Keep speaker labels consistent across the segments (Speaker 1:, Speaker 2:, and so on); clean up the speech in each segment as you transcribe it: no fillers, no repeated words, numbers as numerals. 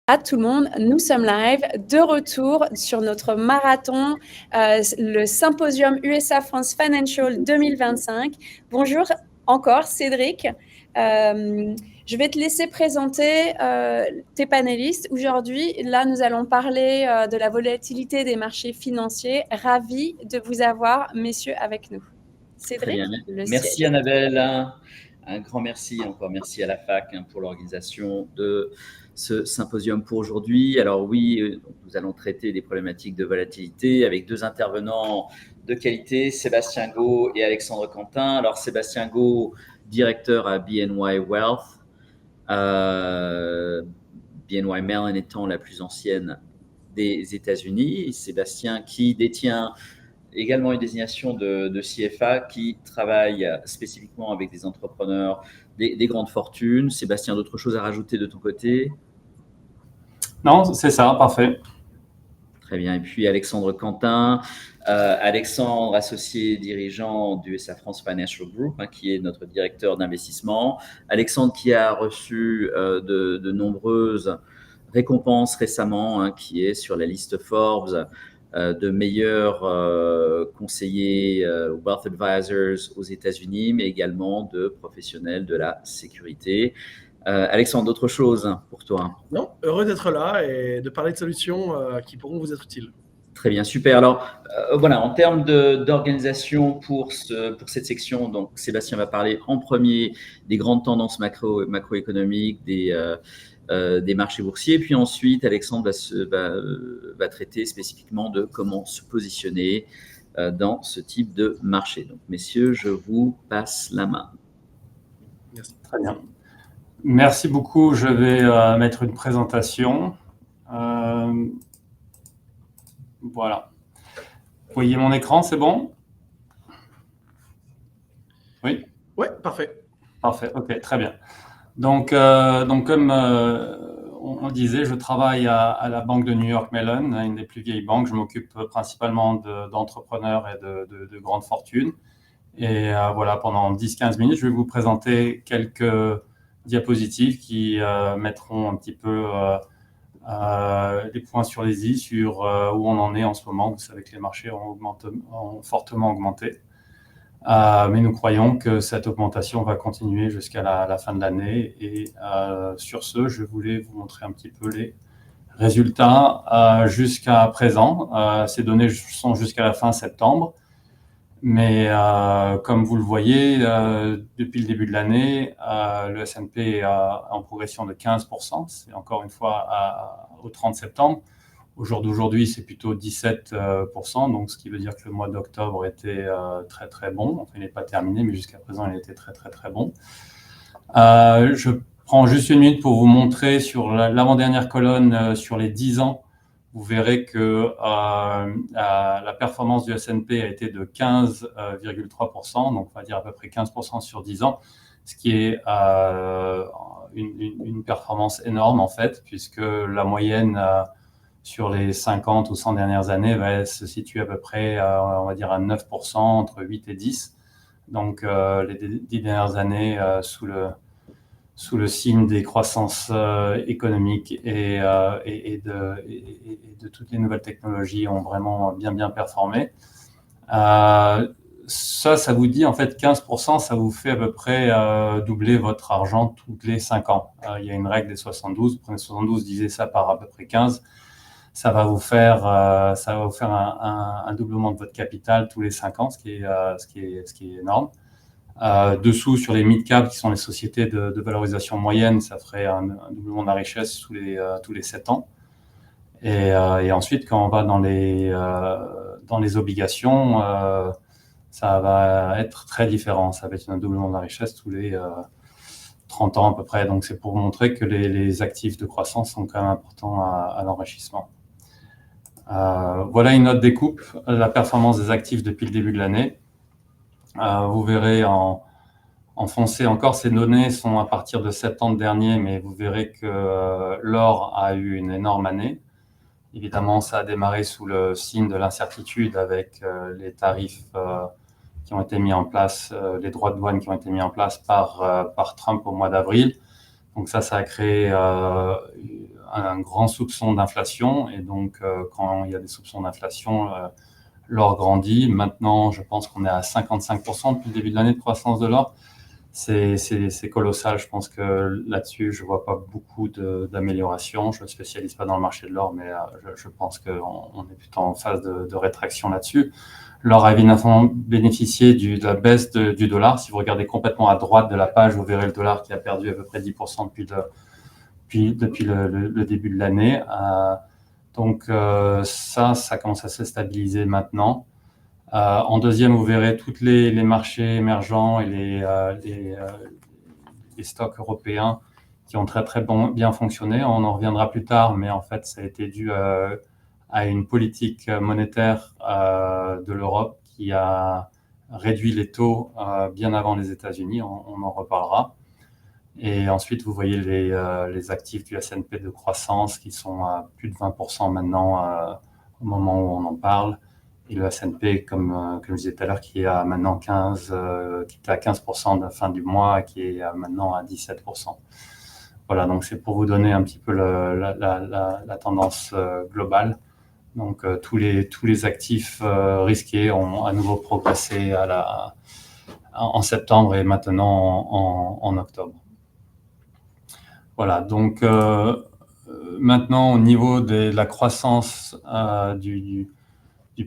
Speaker 1: À tout le monde, nous sommes live, de retour sur notre marathon, le Symposium USA France Financial 2025. Bonjour encore Cédric. Je vais te laisser présenter tes panélistes. Aujourd'hui, là, nous allons parler de la volatilité des marchés financiers. Ravi de vous avoir, messieurs, avec nous. Cédric, le
Speaker 2: merci
Speaker 1: siège.
Speaker 2: Annabelle. Un grand merci, encore merci à la FAC pour l'organisation de ce symposium pour aujourd'hui. Alors oui, nous allons traiter des problématiques de volatilité avec deux intervenants de qualité, Sébastien Gault et Alexandre Quentin. Alors Sébastien Gault, directeur à BNY Wealth, BNY Mellon étant la plus ancienne des États-Unis. Sébastien qui détient également une désignation de CFA qui travaille spécifiquement avec des entrepreneurs, des grandes fortunes. Sébastien, d'autres choses à rajouter de ton côté?
Speaker 3: Non, c'est ça, parfait.
Speaker 2: Très bien. Et puis Alexandre Quentin, Alexandre, associé dirigeant du USA France Financial Group, qui est notre directeur d'investissement. Alexandre qui a reçu de nombreuses récompenses récemment, qui est sur la liste Forbes de meilleurs conseillers wealth advisors aux États-Unis, mais également de professionnels de la sécurité. Alexandre, d'autres choses pour toi?
Speaker 4: Non, heureux d'être là et de parler de solutions qui pourront vous être utiles.
Speaker 2: Très bien, super. Alors, voilà, en termes d'organisation pour cette section, donc Sébastien va parler en premier des grandes tendances macroéconomiques, des marchés boursiers. Puis ensuite, Alexandre va traiter spécifiquement de comment se positionner dans ce type de marché. Donc, messieurs, je vous passe la main.
Speaker 4: Merci.
Speaker 3: Très bien. Merci beaucoup. Je vais mettre une présentation. Voilà. Vous voyez mon écran, c'est bon? Oui?
Speaker 4: Oui, parfait.
Speaker 3: Parfait, ok, très bien. Donc comme on disait, je travaille à la Banque de New York Mellon, une des plus vieilles banques. Je m'occupe principalement d'entrepreneurs et de grandes fortunes. Et voilà, pendant 10-15 minutes, je vais vous présenter quelques diapositives qui mettront un petit peu les points sur les i sur où on en est en ce moment. Vous savez que les marchés ont fortement augmenté. Mais nous croyons que cette augmentation va continuer jusqu'à la fin de l'année. Et sur ce, je voulais vous montrer un petit peu les résultats jusqu'à présent. Ces données sont jusqu'à la fin septembre. Mais comme vous le voyez, depuis le début de l'année, le S&P est en progression de 15%. C'est encore une fois au 30 septembre. Au jour d'aujourd'hui, c'est plutôt 17%, donc ce qui veut dire que le mois d'octobre était très très bon. Enfin, il n'est pas terminé, mais jusqu'à présent, il était très très très bon. Je prends juste une minute pour vous montrer sur l'avant-dernière colonne sur les 10 ans. Vous verrez que la performance du S&P a été de 15,3%, donc on va dire à peu près 15% sur 10 ans, ce qui est une performance énorme en fait, puisque la moyenne sur les 50 ou 100 dernières années va se situer à peu près, on va dire, à 9%, entre 8 et 10. Donc, les 10 dernières années, sous le signe des croissances économiques et de toutes les nouvelles technologies ont vraiment bien performé. Ça vous dit, en fait, 15%, ça vous fait à peu près doubler votre argent tous les 5 ans. Il y a une règle des 72, vous prenez 72, divisez ça par à peu près 15. Ça va vous faire un doublement de votre capital tous les 5 ans, ce qui est énorme. Dessous, sur les mid-cap, qui sont les sociétés de valorisation moyenne, ça ferait un doublement de la richesse tous les 7 ans. Et ensuite, quand on va dans les obligations, ça va être très différent. Ça va être un doublement de la richesse tous les 30 ans à peu près. Donc, c'est pour montrer que les actifs de croissance sont quand même importants à l'enrichissement. Voilà une note découpe, la performance des actifs depuis le début de l'année. Vous verrez en foncé encore, ces données sont à partir de septembre dernier, mais vous verrez que l'or a eu une énorme année. Évidemment, ça a démarré sous le signe de l'incertitude avec les tarifs qui ont été mis en place, les droits de douane qui ont été mis en place par Trump au mois d'avril. Donc ça a créé un grand soupçon d'inflation. Et donc, quand il y a des soupçons d'inflation, l'or grandit. Maintenant, je pense qu'on est à 55% depuis le début de l'année de croissance de l'or. C'est colossal. Je pense que là-dessus, je ne vois pas beaucoup d'amélioration. Je ne me spécialise pas dans le marché de l'or, mais je pense qu'on est plutôt en phase de rétraction là-dessus. L'or a évidemment bénéficié de la baisse du dollar. Si vous regardez complètement à droite de la page, vous verrez le dollar qui a perdu à peu près 10% depuis le début de l'année. Donc ça commence à se stabiliser maintenant. En deuxième, vous verrez tous les marchés émergents et les stocks européens qui ont très bien fonctionné. On en reviendra plus tard, mais en fait, ça a été dû à une politique monétaire de l'Europe qui a réduit les taux bien avant les États-Unis. On en reparlera. Et ensuite, vous voyez les actifs du S&P de croissance qui sont à plus de 20% maintenant au moment où on en parle. Et le S&P, comme je disais tout à l'heure, qui est à maintenant qui était à 15% de la fin du mois et qui est maintenant à 17%. Voilà, donc c'est pour vous donner un petit peu la tendance globale. Donc tous les actifs risqués ont à nouveau progressé en septembre et maintenant en octobre. Voilà, donc maintenant au niveau de la croissance du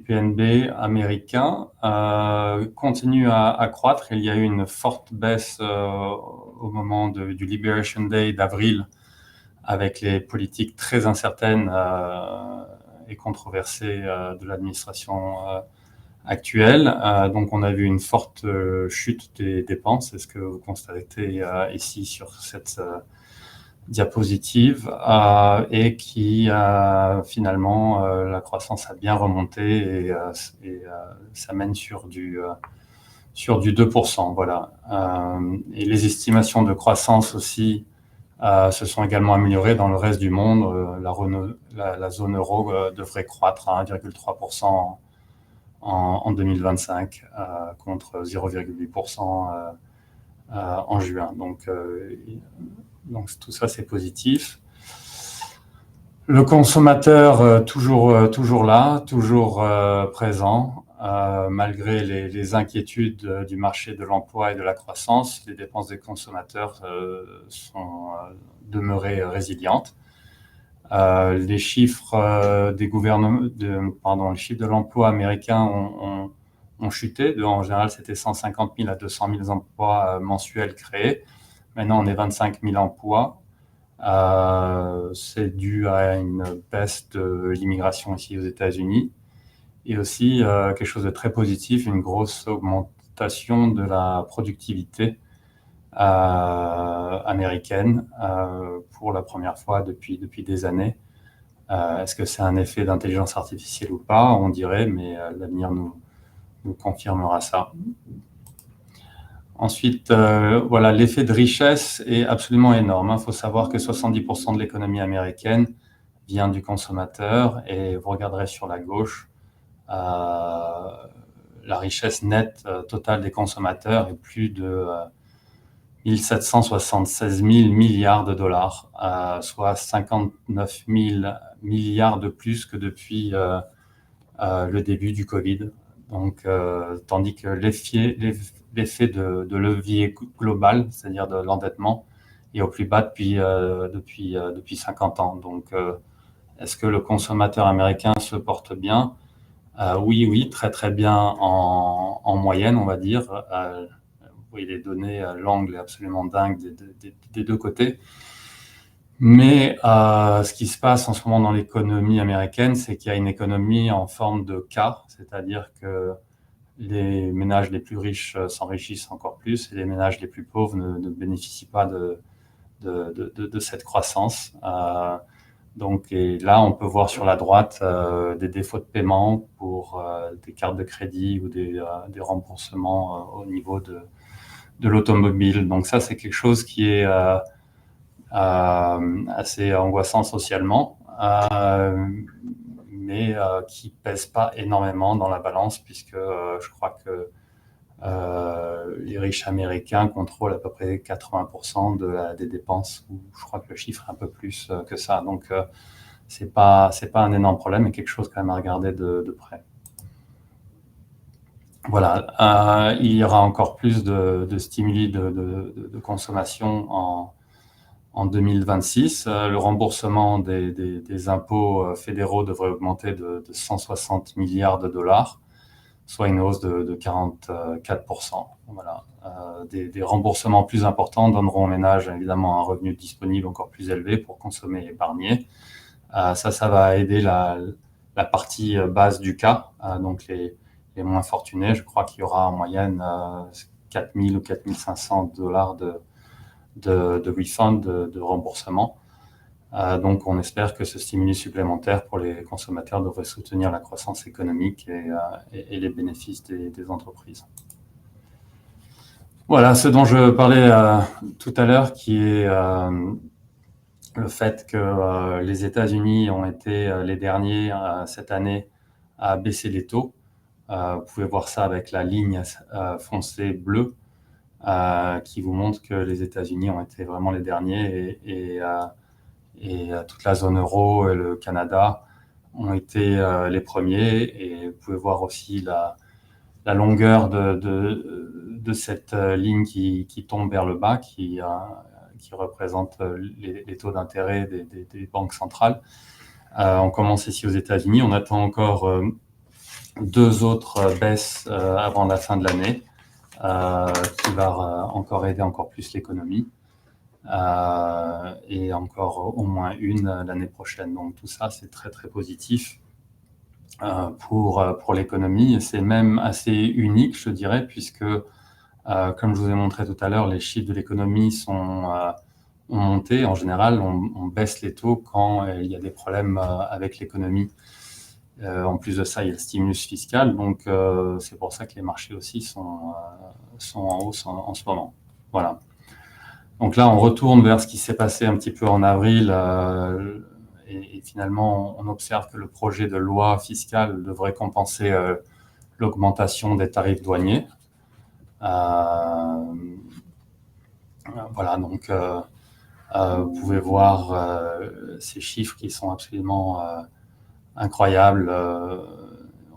Speaker 3: PNB américain continue à croître. Il y a eu une forte baisse au moment du Liberation Day d'avril avec les politiques très incertaines et controversées de l'administration actuelle. Donc on a vu une forte chute des dépenses, c'est ce que vous constatez ici sur cette diapositive, et qui finalement la croissance a bien remonté et ça mène sur du 2%. Voilà. Et les estimations de croissance aussi se sont également améliorées dans le reste du monde. La zone euro devrait croître à 1,3% en 2025 contre 0,8% en juin. Donc tout ça, c'est positif. Le consommateur toujours là, toujours présent, malgré les inquiétudes du marché de l'emploi et de la croissance. Les dépenses des consommateurs sont demeurées résilientes. Les chiffres les chiffres de l'emploi américain ont chuté. En général, c'était 150 000 à 200 000 emplois mensuels créés. Maintenant, on est 25 000 emplois. C'est dû à une baisse de l'immigration ici aux États-Unis et aussi quelque chose de très positif, une grosse augmentation de la productivité américaine pour la première fois depuis des années. Est-ce que c'est un effet d'intelligence artificielle ou pas? On dirait, mais l'avenir nous confirmera ça. Ensuite, voilà, l'effet de richesse est absolument énorme. Il faut savoir que 70% de l'économie américaine vient du consommateur et vous regarderez sur la gauche, la richesse nette totale des consommateurs est plus de 1776 000 milliards de dollars, soit 59 000 milliards de plus que depuis le début du Covid. Donc, tandis que l'effet de levier global, c'est-à-dire de l'endettement, est au plus bas depuis 50 ans. Donc, est-ce que le consommateur américain se porte bien? Oui, très très bien en moyenne, on va dire. Vous voyez les données, l'angle est absolument dingue des deux côtés. Mais ce qui se passe en ce moment dans l'économie américaine, c'est qu'il y a une économie en forme de K, c'est-à-dire que les ménages les plus riches s'enrichissent encore plus et les ménages les plus pauvres ne bénéficient pas de cette croissance. Donc, et là, on peut voir sur la droite des défauts de paiement pour des cartes de crédit ou des remboursements au niveau de l'automobile. Donc ça, c'est quelque chose qui est assez angoissant socialement, mais qui pèse pas énormément dans la balance, puisque je crois que Les riches américains contrôlent à peu près 80% des dépenses, ou je crois que le chiffre est un peu plus que ça. Donc, c'est pas un énorme problème, mais quelque chose quand même à regarder de près. Voilà, il y aura encore plus de stimuli de consommation en 2026. Le remboursement des impôts fédéraux devrait augmenter de 160 milliards de dollars, soit une hausse de 44%. Voilà. Des remboursements plus importants donneront aux ménages évidemment un revenu disponible encore plus élevé pour consommer et épargner. Ça va aider la partie basse du cas, donc les moins fortunés. Je crois qu'il y aura en moyenne 4 000 ou 4 500 dollars de refund, de remboursement. Donc, on espère que ce stimulus supplémentaire pour les consommateurs devrait soutenir la croissance économique et les bénéfices des entreprises. Voilà, ce dont je parlais tout à l'heure, qui est le fait que les États-Unis ont été les derniers cette année à baisser les taux. Vous pouvez voir ça avec la ligne foncée bleue qui vous montre que les États-Unis ont été vraiment les derniers et toute la zone euro et le Canada ont été les premiers. Et vous pouvez voir aussi la longueur de cette ligne qui tombe vers le bas, qui représente les taux d'intérêt des banques centrales. On commence ici aux États-Unis. On attend encore 2 autres baisses avant la fin de l'année, qui va encore aider encore plus l'économie. Et encore au moins une l'année prochaine. Donc tout ça, c'est très très positif pour l'économie. Et c'est même assez unique, je dirais, puisque comme je vous ai montré tout à l'heure, les chiffres de l'économie ont monté. En général, on baisse les taux quand il y a des problèmes avec l'économie. En plus de ça, il y a le stimulus fiscal. Donc, c'est pour ça que les marchés aussi sont en hausse en ce moment. Voilà. Donc là, on retourne vers ce qui s'est passé un petit peu en avril. Et finalement, on observe que le projet de loi fiscale devrait compenser l'augmentation des tarifs douaniers. Voilà, donc vous pouvez voir ces chiffres qui sont absolument incroyables.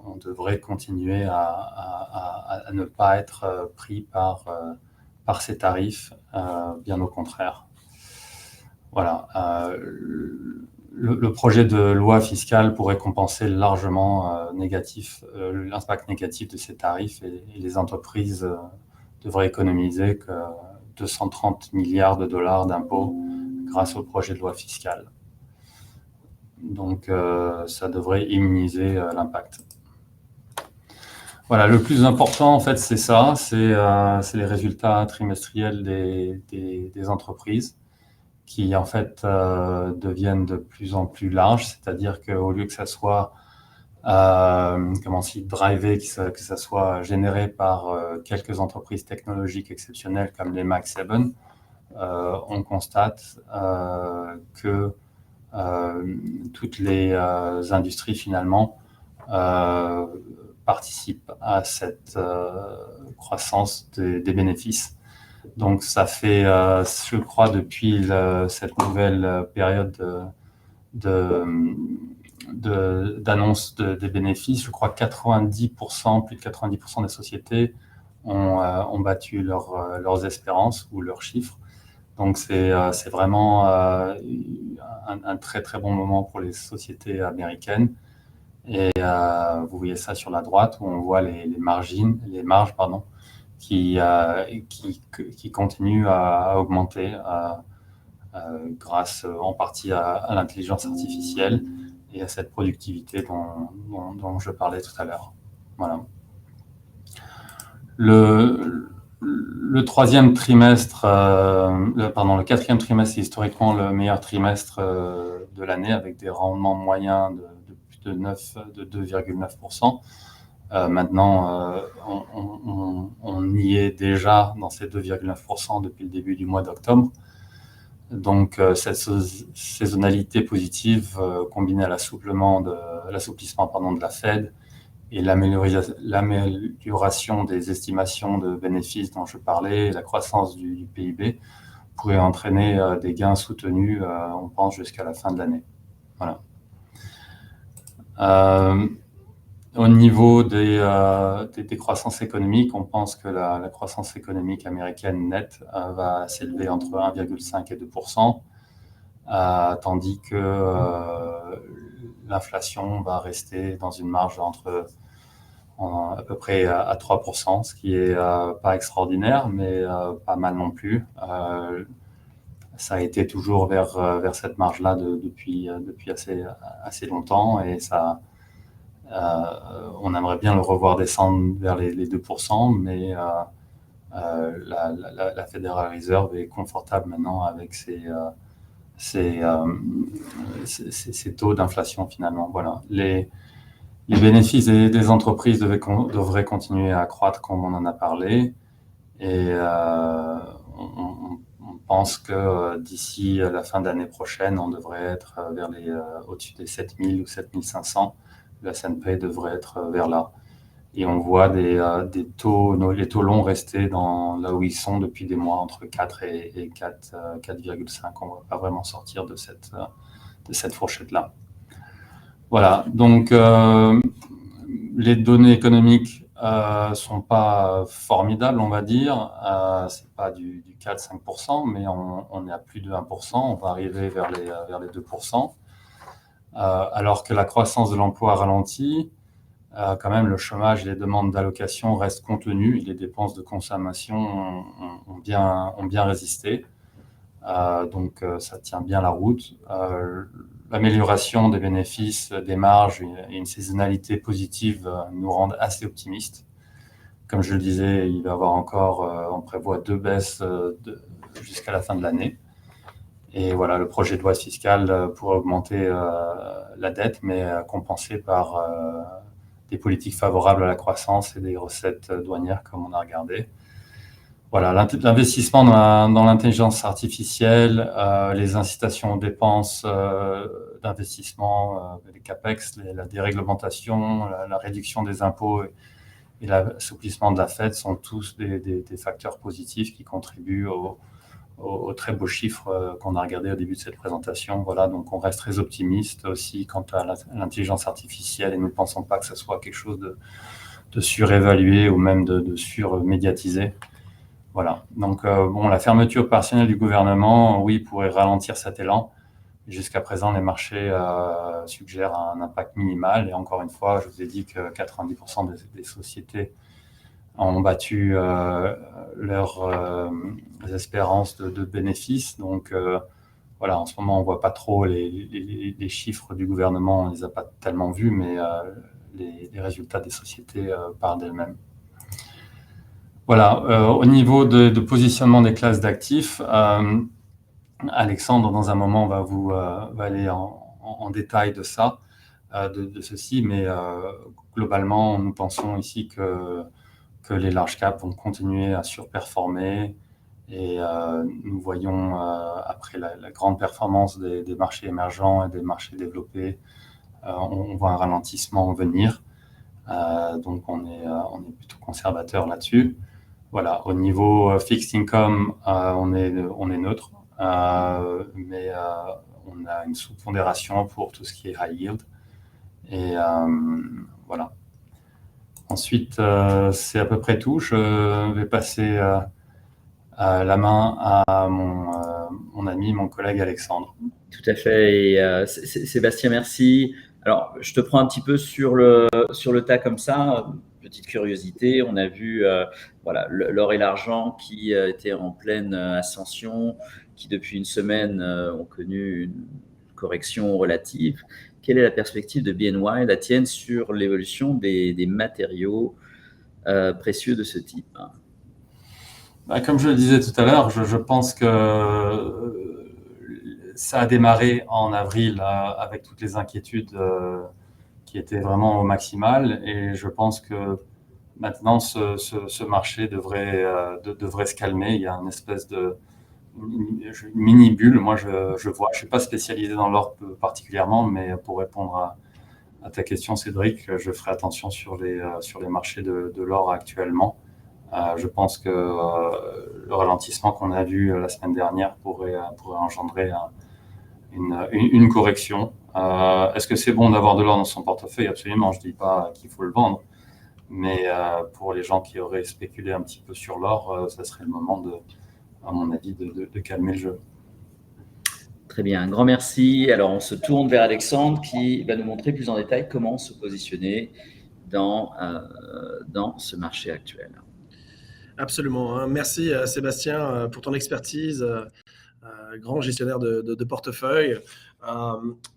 Speaker 3: On devrait continuer à ne pas être pris par ces tarifs, bien au contraire. Voilà. Le projet de loi fiscale pourrait compenser largement l'impact négatif de ces tarifs et les entreprises devraient économiser que 230 milliards de dollars d'impôts grâce au projet de loi fiscale. Donc, ça devrait immuniser l'impact. Voilà, le plus important, en fait, c'est ça, c'est les résultats trimestriels des entreprises qui, en fait, deviennent de plus en plus larges, c'est-à-dire qu'au lieu que ça soit drivé, que ça soit généré par quelques entreprises technologiques exceptionnelles comme les Mag 7, on constate que toutes les industries, finalement, participent à cette croissance des bénéfices. Donc, ça fait, je crois, depuis cette nouvelle période d'annonce des bénéfices, je crois que 90%, plus de 90% des sociétés ont battu leurs espérances ou leurs chiffres. Donc, c'est vraiment un très, très bon moment pour les sociétés américaines. Et vous voyez ça sur la droite où on voit les marges, qui continuent à augmenter grâce en partie à l'intelligence artificielle et à cette productivité dont je parlais tout à l'heure. Voilà. Le troisième trimestre, le quatrième trimestre est historiquement le meilleur trimestre de l'année avec des rendements moyens de 2,9%. Maintenant, on y est déjà dans ces 2,9% depuis le début du mois d'octobre. Donc, cette saisonnalité positive combinée à l'assouplissement de la Fed et l'amélioration des estimations de bénéfices dont je parlais, la croissance du PIB, pourrait entraîner des gains soutenus, on pense, jusqu'à la fin de l'année. Voilà. Au niveau des croissances économiques, on pense que la croissance économique américaine nette va s'élever entre 1,5 et 2%, tandis que l'inflation va rester dans une marge entre à peu près à 3%, ce qui est pas extraordinaire, mais pas mal non plus. Ça a été toujours vers cette marge-là depuis assez longtemps, et ça, on aimerait bien le revoir descendre vers les 2%, mais la Federal Reserve est confortable maintenant avec ces taux d'inflation finalement. Voilà. Les bénéfices des entreprises devraient continuer à croître comme on en a parlé, et on pense que d'ici la fin d'année prochaine, on devrait être au-dessus des 7000 ou 7500. Le S&P devrait être vers là. Et on voit les taux longs rester là où ils sont depuis des mois, entre 4 et 4,5. On ne va pas vraiment sortir de cette fourchette-là. Voilà, donc les données économiques sont pas formidables, on va dire. C'est pas du 4-5%, mais on est à plus de 1%. On va arriver vers les 2%. Alors que la croissance de l'emploi ralentit, quand même le chômage et les demandes d'allocation restent contenues, et les dépenses de consommation ont bien résisté. Donc ça tient bien la route. L'amélioration des bénéfices, des marges et une saisonnalité positive nous rendent assez optimistes. Comme je le disais, il va y avoir encore, on prévoit 2 baisses jusqu'à la fin de l'année. Et voilà, le projet de loi fiscale pourrait augmenter la dette, mais compensé par des politiques favorables à la croissance et des recettes douanières, comme on a regardé. Voilà, l'investissement dans l'intelligence artificielle, les incitations aux dépenses d'investissement, les CAPEX, la déréglementation, la réduction des impôts et l'assouplissement de la Fed sont tous des facteurs positifs qui contribuent aux très beaux chiffres qu'on a regardés au début de cette présentation. Voilà, donc on reste très optimiste aussi quant à l'intelligence artificielle, et nous ne pensons pas que ce soit quelque chose de surévalué ou même de surmédiatisé. Voilà, donc la fermeture partielle du gouvernement, oui, pourrait ralentir cet élan. Jusqu'à présent, les marchés suggèrent un impact minimal, et encore une fois, je vous ai dit que 90% des sociétés ont battu leurs espérances de bénéfices. Donc voilà, en ce moment, on ne voit pas trop les chiffres du gouvernement, on ne les a pas tellement vus, mais les résultats des sociétés parlent d'elles-mêmes. Voilà, au niveau de positionnement des classes d'actifs, Alexandre, dans un moment, va aller en détail de ça, de ceci, mais globalement, nous pensons ici que les large caps vont continuer à surperformer, et nous voyons, après la grande performance des marchés émergents et des marchés développés, on voit un ralentissement venir. Donc on est plutôt conservateur là-dessus. Voilà, au niveau fixed income, on est neutre, mais on a une sous-pondération pour tout ce qui est high yield. Et voilà. Ensuite, c'est à peu près tout. Je vais passer la main à mon ami, mon collègue Alexandre.
Speaker 2: Tout à fait. Et Sébastien, merci. Alors, je te prends un petit peu sur le tas comme ça. Petite curiosité, on a vu voilà, l'or et l'argent qui étaient en pleine ascension, qui depuis une semaine ont connu une correction relative. Quelle est la perspective de BNY, la tienne, sur l'évolution des matériaux précieux de ce type?
Speaker 3: Comme je le disais tout à l'heure, je pense que ça a démarré en avril avec toutes les inquiétudes qui étaient vraiment au maximal, et je pense que maintenant ce marché devrait se calmer. Il y a une espèce de mini bulle. Moi, je vois, je suis pas spécialisé dans l'or particulièrement, mais pour répondre à ta question, Cédric, je ferai attention sur les marchés de l'or actuellement. Je pense que le ralentissement qu'on a vu la semaine dernière pourrait engendrer une correction. Est-ce que c'est bon d'avoir de l'or dans son portefeuille? Absolument, je ne dis pas qu'il faut le vendre. Mais pour les gens qui auraient spéculé un petit peu sur l'or, ça serait le moment, à mon avis, de calmer le jeu.
Speaker 2: Très bien, un grand merci. Alors, on se tourne vers Alexandre qui va nous montrer plus en détail comment se positionner dans ce marché actuel.
Speaker 4: Absolument. Merci Sébastien pour ton expertise, grand gestionnaire de portefeuille.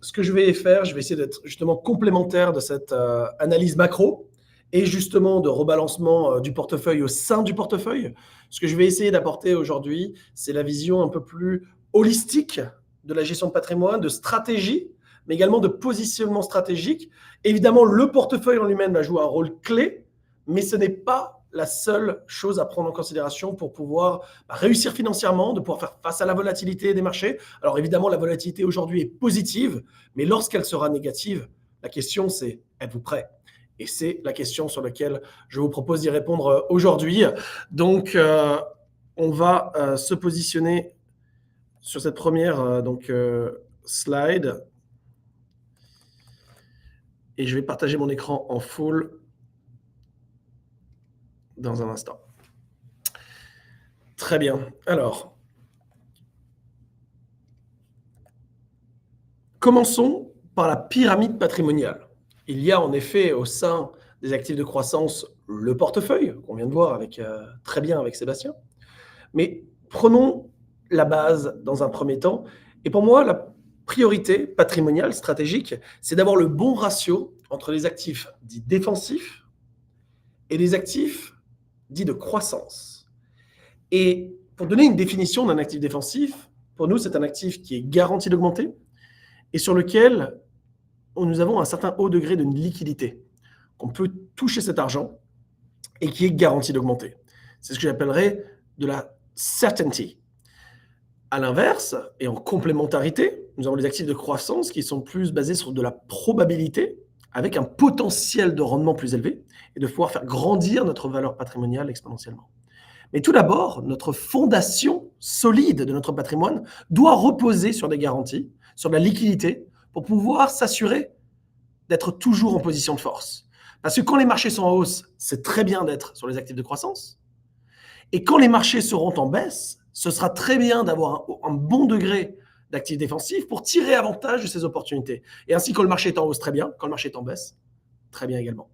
Speaker 4: Ce que je vais faire, je vais essayer d'être justement complémentaire de cette analyse macro et justement de rebalancement du portefeuille au sein du portefeuille. Ce que je vais essayer d'apporter aujourd'hui, c'est la vision un peu plus holistique de la gestion de patrimoine, de stratégie, mais également de positionnement stratégique. Évidemment, le portefeuille en lui-même va jouer un rôle clé, mais ce n'est pas la seule chose à prendre en considération pour pouvoir réussir financièrement, de pouvoir faire face à la volatilité des marchés. Alors évidemment, la volatilité aujourd'hui est positive, mais lorsqu'elle sera négative, la question c'est, êtes-vous prêt ? Et c'est la question sur laquelle je vous propose d'y répondre aujourd'hui. Donc, on va se positionner sur cette première slide. Et je vais partager mon écran en full dans un instant. Très bien. Alors, commençons par la pyramide patrimoniale. Il y a en effet au sein des actifs de croissance le portefeuille, qu'on vient de voir très bien avec Sébastien. Mais prenons la base dans un premier temps. Et pour moi, la priorité patrimoniale, stratégique, c'est d'avoir le bon ratio entre les actifs dits défensifs et les actifs dits de croissance. Et pour donner une définition d'un actif défensif, pour nous, c'est un actif qui est garanti d'augmenter et sur lequel nous avons un certain haut degré de liquidité. On peut toucher cet argent et qui est garanti d'augmenter. C'est ce que j'appellerais de la certainty. À l'inverse, et en complémentarité, nous avons les actifs de croissance qui sont plus basés sur de la probabilité, avec un potentiel de rendement plus élevé et de pouvoir faire grandir notre valeur patrimoniale exponentiellement. Mais tout d'abord, notre fondation solide de notre patrimoine doit reposer sur des garanties, sur de la liquidité, pour pouvoir s'assurer d'être toujours en position de force. Parce que quand les marchés sont en hausse, c'est très bien d'être sur les actifs de croissance. Et quand les marchés seront en baisse, ce sera très bien d'avoir un bon degré d'actifs défensifs pour tirer avantage de ces opportunités. Et ainsi, quand le marché est en hausse, très bien. Quand le marché est en baisse, très bien également.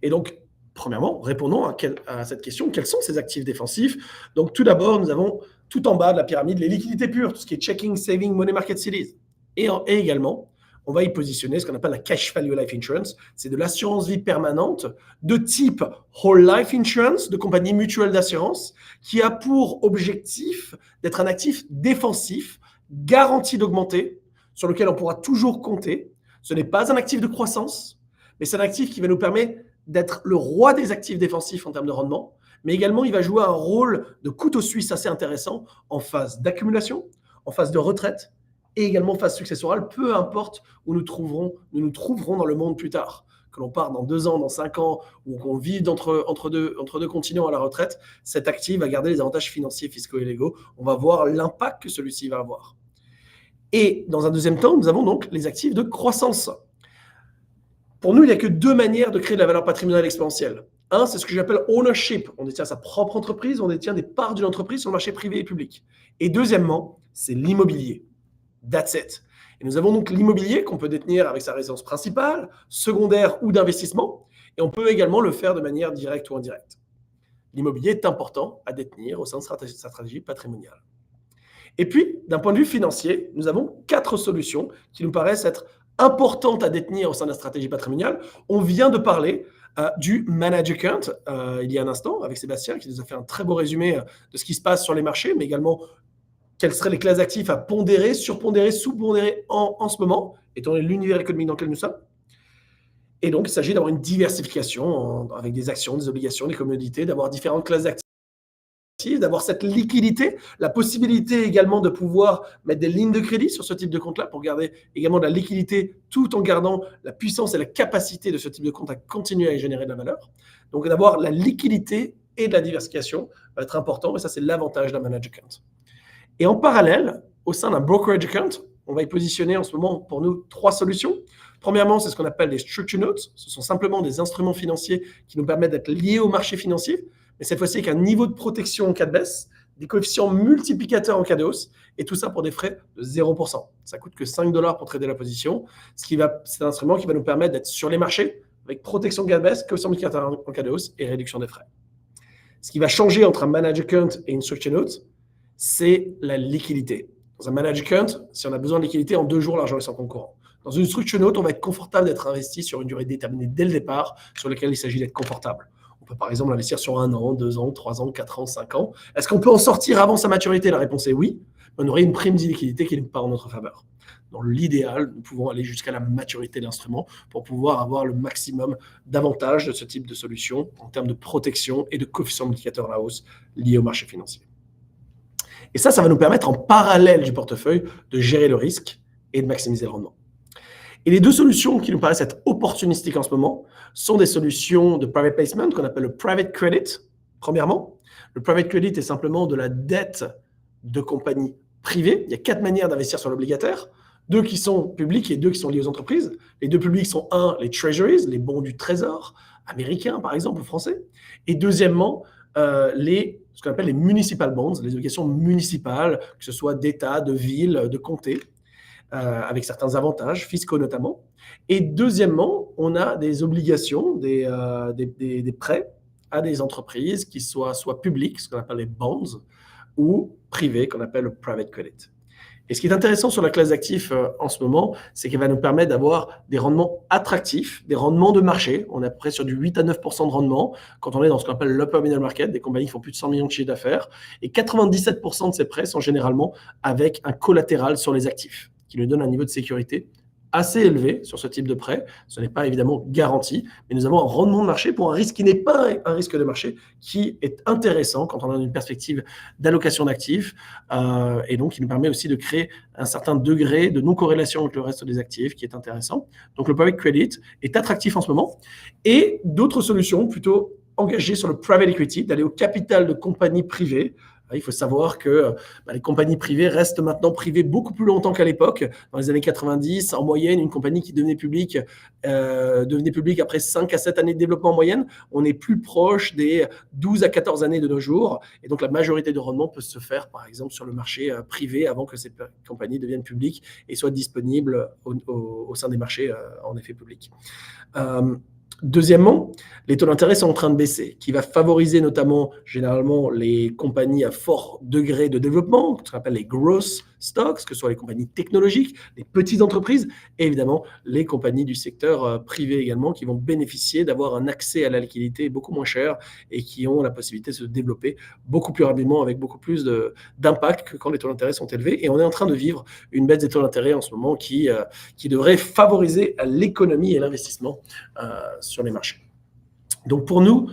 Speaker 4: Et donc, premièrement, répondons à cette question. Quels sont ces actifs défensifs ? Donc, tout d'abord, nous avons tout en bas de la pyramide les liquidités pures, tout ce qui est checking, saving, money market cities. Et également, on va y positionner ce qu'on appelle la cash value life insurance. C'est de l'assurance vie permanente de type whole life insurance, de compagnie mutuelle d'assurance, qui a pour objectif d'être un actif défensif, garanti d'augmenter, sur lequel on pourra toujours compter. Ce n'est pas un actif de croissance, mais c'est un actif qui va nous permettre d'être le roi des actifs défensifs en termes de rendement, mais également il va jouer un rôle de couteau suisse assez intéressant en phase d'accumulation, en phase de retraite, et également phase successorale, peu importe où nous nous trouverons dans le monde plus tard. Que l'on part dans 2 ans, dans 5 ans, ou qu'on vive entre deux continents à la retraite, cet actif va garder les avantages financiers, fiscaux et légaux. On va voir l'impact que celui-ci va avoir. Et dans un deuxième temps, nous avons donc les actifs de croissance. Pour nous, il n'y a que 2 manières de créer de la valeur patrimoniale exponentielle. Un, c'est ce que j'appelle ownership. On détient sa propre entreprise, on détient des parts d'une entreprise sur le marché privé et public. Et deuxièmement, c'est l'immobilier. That's it. Et nous avons donc l'immobilier qu'on peut détenir avec sa résidence principale, secondaire ou d'investissement. Et on peut également le faire de manière directe ou indirecte. L'immobilier est important à détenir au sein de sa stratégie patrimoniale. Et puis, d'un point de vue financier, nous avons 4 solutions qui nous paraissent être importantes à détenir au sein de la stratégie patrimoniale. On vient de parler du managed account il y a un instant avec Sébastien qui nous a fait un très beau résumé de ce qui se passe sur les marchés, mais également quelles seraient les classes d'actifs à pondérer, surpondérer, sous-pondérer en ce moment, étant donné l'univers économique dans lequel nous sommes. Et donc, il s'agit d'avoir une diversification avec des actions, des obligations, des commodités, d'avoir différentes classes d'actifs d'avoir cette liquidité, la possibilité également de pouvoir mettre des lignes de crédit sur ce type de compte-là pour garder également de la liquidité tout en gardant la puissance et la capacité de ce type de compte à continuer à générer de la valeur. Donc d'avoir la liquidité et de la diversification va être important et ça c'est l'avantage d'un managed account. Et en parallèle, au sein d'un brokerage account, on va y positionner en ce moment pour nous 3 solutions. Premièrement, c'est ce qu'on appelle les structure notes. Ce sont simplement des instruments financiers qui nous permettent d'être liés au marché financier, mais cette fois-ci avec un niveau de protection en cas de baisse, des coefficients multiplicateurs en cas de hausse, et tout ça pour des frais de 0%. Ça coûte que $5 pour trader la position. C'est un instrument qui va nous permettre d'être sur les marchés avec protection en cas de baisse, coefficient multiplicateur en cas de hausse et réduction des frais. Ce qui va changer entre un managed account et une structure note, c'est la liquidité. Dans un managed account, si on a besoin de liquidité, en 2 jours, l'argent est sur compte courant. Dans une structure note, on va être confortable d'être investi sur une durée déterminée dès le départ, sur laquelle il s'agit d'être confortable. On peut par exemple investir sur 1 an, 2 ans, 3 ans, 4 ans, 5 ans. Est-ce qu'on peut en sortir avant sa maturité? La réponse est oui. On aurait une prime d'illiquidité qui n'est pas en notre faveur. Dans l'idéal, nous pouvons aller jusqu'à la maturité de l'instrument pour pouvoir avoir le maximum d'avantages de ce type de solution en termes de protection et de coefficient multiplicateur à la hausse liés au marché financier. Et ça va nous permettre en parallèle du portefeuille de gérer le risque et de maximiser le rendement. Et les 2 solutions qui nous paraissent être opportunistiques en ce moment sont des solutions de private placement qu'on appelle le private credit. Premièrement, le private credit est simplement de la dette de compagnies privées. Il y a 4 manières d'investir sur l'obligataire, 2 qui sont publiques et 2 qui sont liées aux entreprises. Les 2 publics sont 1, les treasuries, les bons du trésor américains par exemple ou français, et deuxièmement, ce qu'on appelle les municipal bonds, les obligations municipales, que ce soit d'État, de ville, de comté, avec certains avantages fiscaux notamment. Et deuxièmement, on a des obligations, des prêts à des entreprises qui soient soit publiques, ce qu'on appelle les bonds, ou privés, qu'on appelle le private credit. Et ce qui est intéressant sur la classe d'actifs en ce moment, c'est qu'elle va nous permettre d'avoir des rendements attractifs, des rendements de marché. On est à peu près sur du 8 à 9% de rendement quand on est dans ce qu'on appelle l'upper middle market, des compagnies qui font plus de 100 millions de chiffre d'affaires. Et 97% de ces prêts sont généralement avec un collatéral sur les actifs, qui nous donne un niveau de sécurité assez élevé sur ce type de prêt. Ce n'est pas évidemment garanti, mais nous avons un rendement de marché pour un risque qui n'est pas un risque de marché, qui est intéressant quand on a une perspective d'allocation d'actifs, et donc qui nous permet aussi de créer un certain degré de non-corrélation avec le reste des actifs, qui est intéressant. Donc le private credit est attractif en ce moment, et d'autres solutions plutôt engagées sur le private equity, d'aller au capital de compagnies privées. Il faut savoir que les compagnies privées restent maintenant privées beaucoup plus longtemps qu'à l'époque. Dans les années 90, en moyenne, une compagnie qui devenait publique après 5 à 7 années de développement en moyenne. On est plus proche des 12 à 14 années de nos jours. Et donc, la majorité de rendement peut se faire, par exemple, sur le marché privé avant que ces compagnies deviennent publiques et soient disponibles au sein des marchés, en effet, publics. Deuxièmement, les taux d'intérêt sont en train de baisser, qui va favoriser notamment, généralement, les compagnies à fort degré de développement, ce qu'on appelle les growth stocks, que ce soit les compagnies technologiques, les petites entreprises, et évidemment les compagnies du secteur privé également, qui vont bénéficier d'avoir un accès à la liquidité beaucoup moins cher et qui ont la possibilité de se développer beaucoup plus rapidement avec beaucoup plus d'impact que quand les taux d'intérêt sont élevés. Et on est en train de vivre une baisse des taux d'intérêt en ce moment qui devrait favoriser l'économie et l'investissement sur les marchés. Donc pour nous,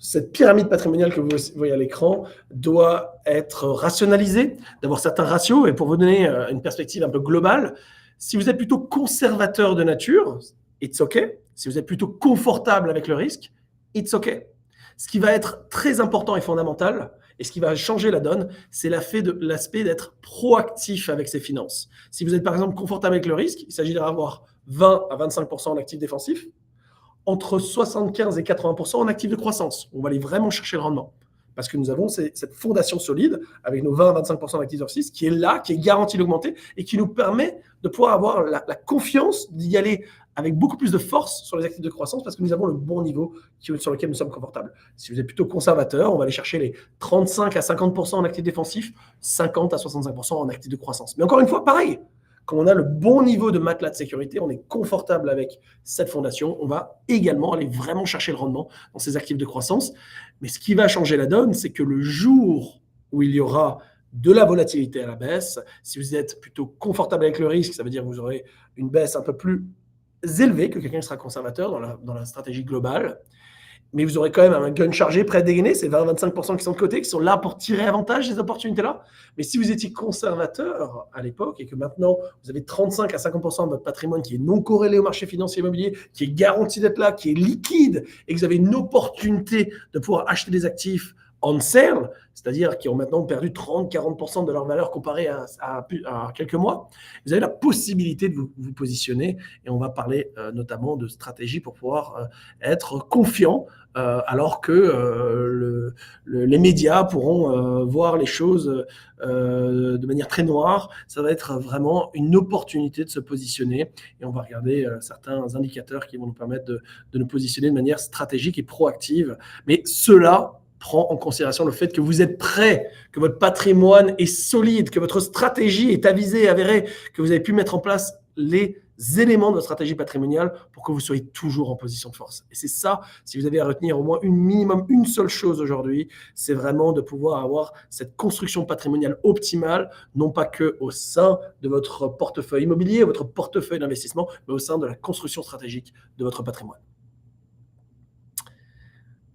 Speaker 4: cette pyramide patrimoniale que vous voyez à l'écran doit être rationalisée, d'avoir certains ratios. Et pour vous donner une perspective un peu globale, si vous êtes plutôt conservateur de nature, it's OK. Si vous êtes plutôt confortable avec le risque, it's OK. Ce qui va être très important et fondamental, et ce qui va changer la donne, c'est l'aspect d'être proactif avec ses finances. Si vous êtes par exemple confortable avec le risque, il s'agit d'avoir 20 à 25% en actifs défensifs, entre 75 et 80% en actifs de croissance. On va aller vraiment chercher le rendement. Parce que nous avons cette fondation solide avec nos 20 à 25% d'actifs d'exercice qui est là, qui est garantie d'augmenter et qui nous permet de pouvoir avoir la confiance d'y aller avec beaucoup plus de force sur les actifs de croissance parce que nous avons le bon niveau sur lequel nous sommes confortables. Si vous êtes plutôt conservateur, on va aller chercher les 35 à 50% en actifs défensifs, 50 à 65% en actifs de croissance. Mais encore une fois, pareil. Quand on a le bon niveau de matelas de sécurité, on est confortable avec cette fondation, on va également aller vraiment chercher le rendement dans ces actifs de croissance. Mais ce qui va changer la donne, c'est que le jour où il y aura de la volatilité à la baisse, si vous êtes plutôt confortable avec le risque, ça veut dire que vous aurez une baisse un peu plus élevée que quelqu'un qui sera conservateur dans la stratégie globale. mais vous aurez quand même un gun chargé prêt à dégainer, c'est 20-25% qui sont de côté, qui sont là pour tirer avantage de ces opportunités-là. Mais si vous étiez conservateur à l'époque et que maintenant vous avez 35 à 50% de votre patrimoine qui est non corrélé au marché financier immobilier, qui est garanti d'être là, qui est liquide, et que vous avez une opportunité de pouvoir acheter des actifs on sale, c'est-à-dire qui ont maintenant perdu 30-40% de leur valeur comparée à quelques mois, vous avez la possibilité de vous positionner, et on va parler notamment de stratégie pour pouvoir être confiant alors que les médias pourront voir les choses de manière très noire. Ça va être vraiment une opportunité de se positionner, et on va regarder certains indicateurs qui vont nous permettre de nous positionner de manière stratégique et proactive. Mais cela prend en considération le fait que vous êtes prêt, que votre patrimoine est solide, que votre stratégie est avisée, avérée, que vous avez pu mettre en place les éléments de votre stratégie patrimoniale pour que vous soyez toujours en position de force. Et c'est ça, si vous avez à retenir au moins une seule chose aujourd'hui, c'est vraiment de pouvoir avoir cette construction patrimoniale optimale, non pas que au sein de votre portefeuille immobilier, votre portefeuille d'investissement, mais au sein de la construction stratégique de votre patrimoine.